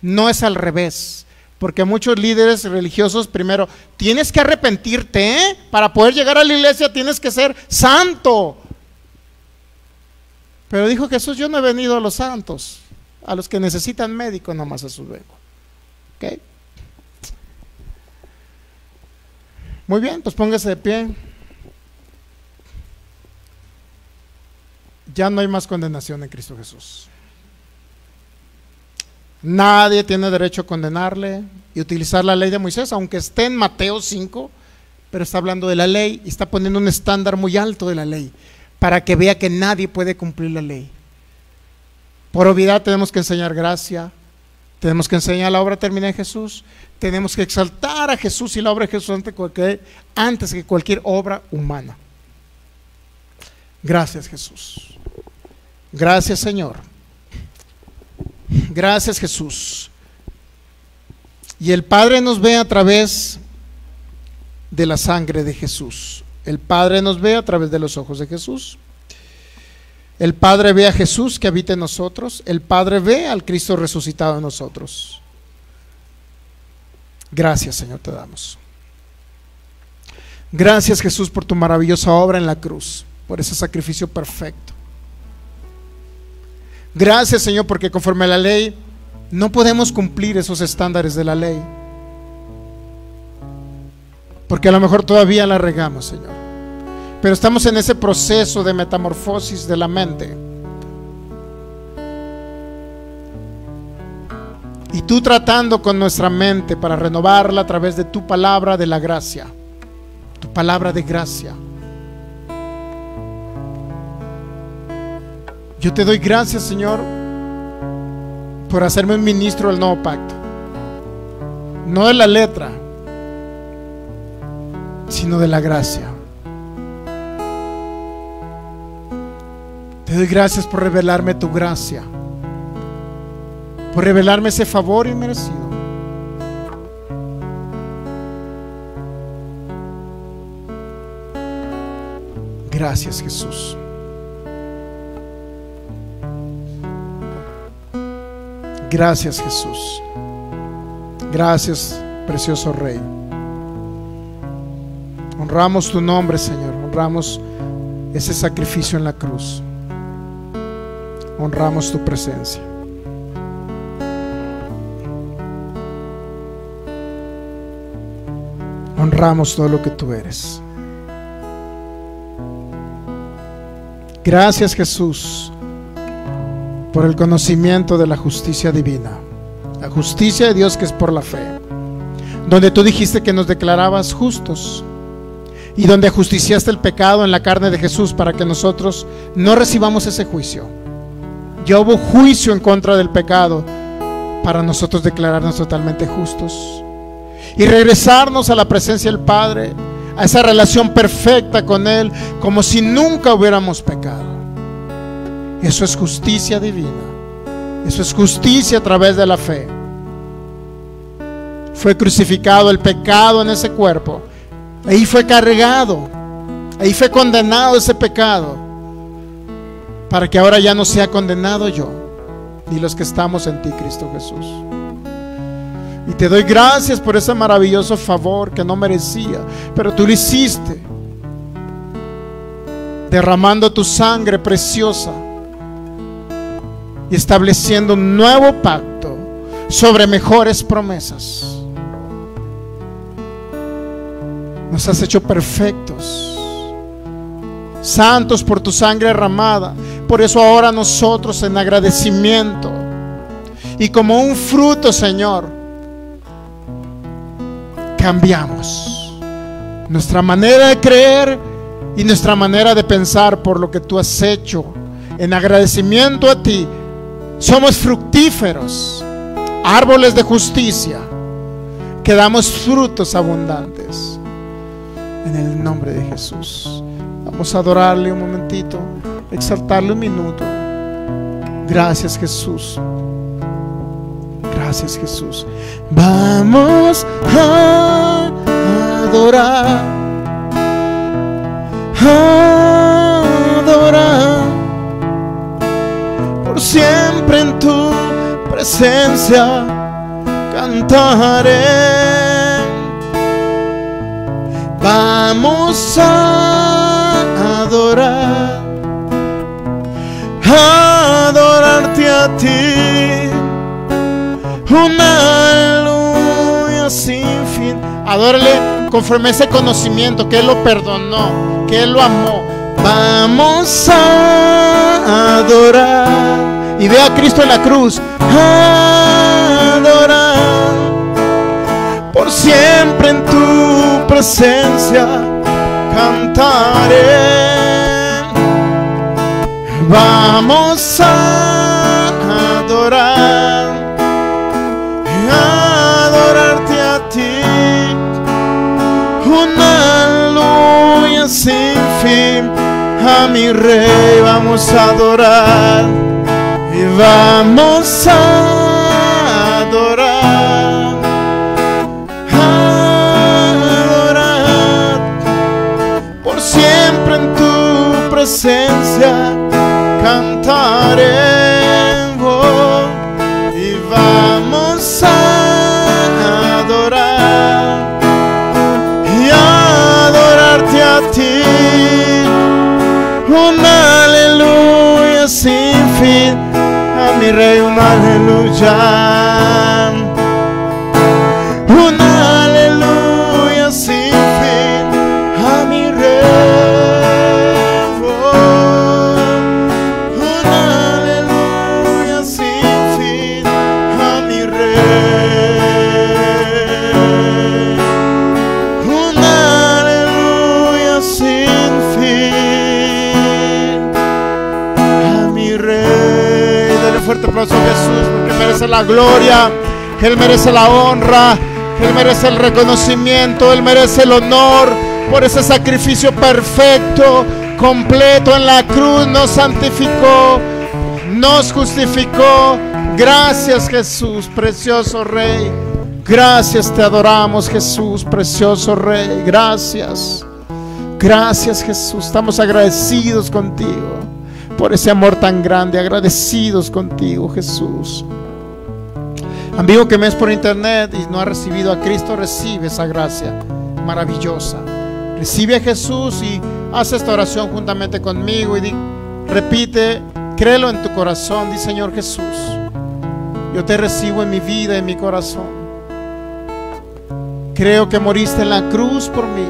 No es al revés, porque muchos líderes religiosos primero, tienes que arrepentirte, para poder llegar a la iglesia tienes que ser santo. Pero dijo Jesús, yo no he venido a los santos, a los que necesitan médico nomás a sus vengo. ¿Ok? Muy bien, pues póngase de pie. Ya no hay más condenación en Cristo Jesús. Nadie tiene derecho a condenarle y utilizar la ley de Moisés, aunque esté en Mateo 5, pero está hablando de la ley y está poniendo un estándar muy alto de la ley, para que vea que nadie puede cumplir la ley. Por obviedad tenemos que enseñar gracia, tenemos que enseñar la obra terminada de Jesús, tenemos que exaltar a Jesús y la obra de Jesús antes que cualquier obra humana. Gracias, Jesús. Gracias, Señor. Gracias, Jesús. Y el Padre nos ve a través de la sangre de Jesús. El Padre nos ve a través de los ojos de Jesús. El Padre ve a Jesús que habita en nosotros. El Padre ve al Cristo resucitado en nosotros. Gracias, Señor, te damos. Gracias, Jesús, por tu maravillosa obra en la cruz, por ese sacrificio perfecto. Gracias, Señor, porque conforme a la ley no podemos cumplir esos estándares de la ley, porque a lo mejor todavía la regamos, Señor, pero estamos en ese proceso de metamorfosis de la mente, y tú tratando con nuestra mente para renovarla a través de tu palabra de la gracia, tu palabra de gracia. Yo te doy gracias, Señor, por hacerme un ministro del nuevo pacto, no de la letra, sino de la gracia. Te doy gracias por revelarme tu gracia, por revelarme ese favor inmerecido. Gracias, Jesús. Gracias, Jesús. Gracias, precioso Rey. Honramos tu nombre, Señor. Honramos ese sacrificio en la cruz. Honramos tu presencia. Honramos todo lo que tú eres. Gracias, Jesús, por el conocimiento de la justicia divina, la justicia de Dios que es por la fe, donde tú dijiste que nos declarabas justos y donde ajusticiaste el pecado en la carne de Jesús para que nosotros no recibamos ese juicio. Ya hubo juicio en contra del pecado para nosotros declararnos totalmente justos y regresarnos a la presencia del Padre, a esa relación perfecta con Él, como si nunca hubiéramos pecado. Eso es justicia divina. Eso es justicia a través de la fe. Fue crucificado el pecado en ese cuerpo. Ahí fue cargado. Ahí fue condenado ese pecado, para que ahora ya no sea condenado yo, ni los que estamos en ti, Cristo Jesús. Y te doy gracias por ese maravilloso favor que no merecía, pero tú lo hiciste, derramando tu sangre preciosa y estableciendo un nuevo pacto sobre mejores promesas. Nos has hecho perfectos, santos por tu sangre derramada. Por eso ahora nosotros, en agradecimiento y como un fruto, Señor, cambiamos nuestra manera de creer y nuestra manera de pensar por lo que tú has hecho. En agradecimiento a ti somos fructíferos, árboles de justicia, que damos frutos abundantes. En el nombre de Jesús vamos a adorarle un momentito, exaltarle un minuto. Gracias, Jesús. Gracias, Jesús. Vamos a adorar, adorar. Por siempre en tu presencia cantaré. Vamos a adorar, adorarte a ti. Una aleluya sin fin. Adórale conforme a ese conocimiento que Él lo perdonó, que Él lo amó. Vamos a adorar. Y ve a Cristo en la cruz. Adorar. Por siempre en tu presencia cantaré. Vamos a adorar, adorarte a ti. Una aleluya sin fin a mi Rey. Vamos a adorar y vamos a adorar, adorar. Por siempre en tu presencia cantaré. Oh, y vamos a adorar y adorarte a ti. Una aleluya sin fin a mi Rey. Una aleluya, una aleluya sin fin a mi Rey. Fuerte aplauso a Jesús, porque merece la gloria, Él merece la honra, Él merece el reconocimiento, Él merece el honor por ese sacrificio perfecto, completo en la cruz. Nos santificó, nos justificó. Gracias, Jesús, precioso Rey. Gracias, te adoramos, Jesús, precioso Rey. Gracias, gracias, Jesús. Estamos agradecidos contigo por ese amor tan grande, agradecidos contigo, Jesús. Amigo que me ves por internet y no ha recibido a Cristo, recibe esa gracia maravillosa. Recibe a Jesús y haz esta oración juntamente conmigo y repite, créelo en tu corazón. Di: Señor Jesús, yo te recibo en mi vida, en mi corazón. Creo que moriste en la cruz por mí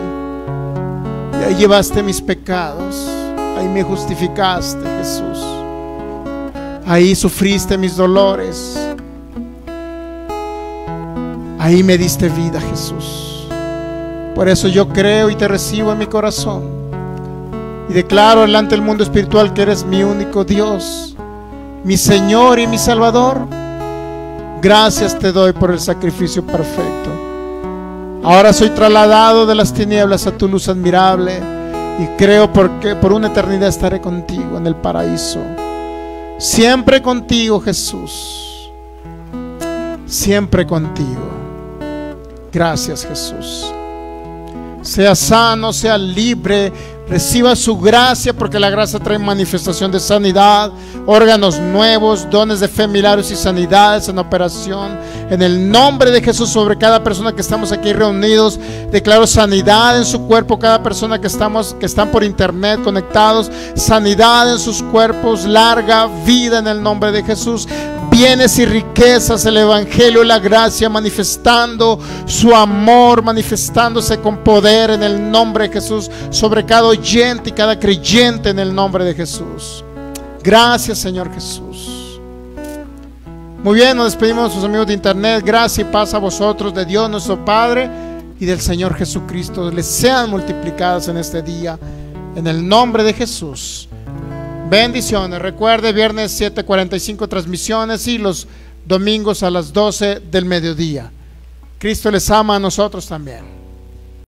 y ahí llevaste mis pecados. Ahí me justificaste, Jesús. Ahí sufriste mis dolores. Ahí me diste vida, Jesús. Por eso yo creo y te recibo en mi corazón. Y declaro delante del mundo espiritual que eres mi único Dios, mi Señor y mi Salvador. Gracias te doy por el sacrificio perfecto. Ahora soy trasladado de las tinieblas a tu luz admirable. Y creo porque por una eternidad estaré contigo en el paraíso. Siempre contigo, Jesús. Siempre contigo. Gracias, Jesús. Sea sano, sea libre. Reciba su gracia, porque la gracia trae manifestación de sanidad, órganos nuevos, dones de fe, milagros y sanidades en operación. En el nombre de Jesús, sobre cada persona que estamos aquí reunidos, declaro sanidad en su cuerpo. Cada persona que están por internet conectados, sanidad en sus cuerpos, larga vida en el nombre de Jesús. Bienes y riquezas, el evangelio y la gracia manifestando su amor, manifestándose con poder en el nombre de Jesús sobre cada oyente y cada creyente en el nombre de Jesús. Gracias, Señor Jesús. Muy bien, nos despedimos de sus amigos de internet. Gracias y paz a vosotros, de Dios nuestro Padre y del Señor Jesucristo. Les sean multiplicadas en este día en el nombre de Jesús. Bendiciones. Recuerde, viernes 7:45 transmisiones y los domingos a las 12 del mediodía. Cristo les ama, a nosotros también.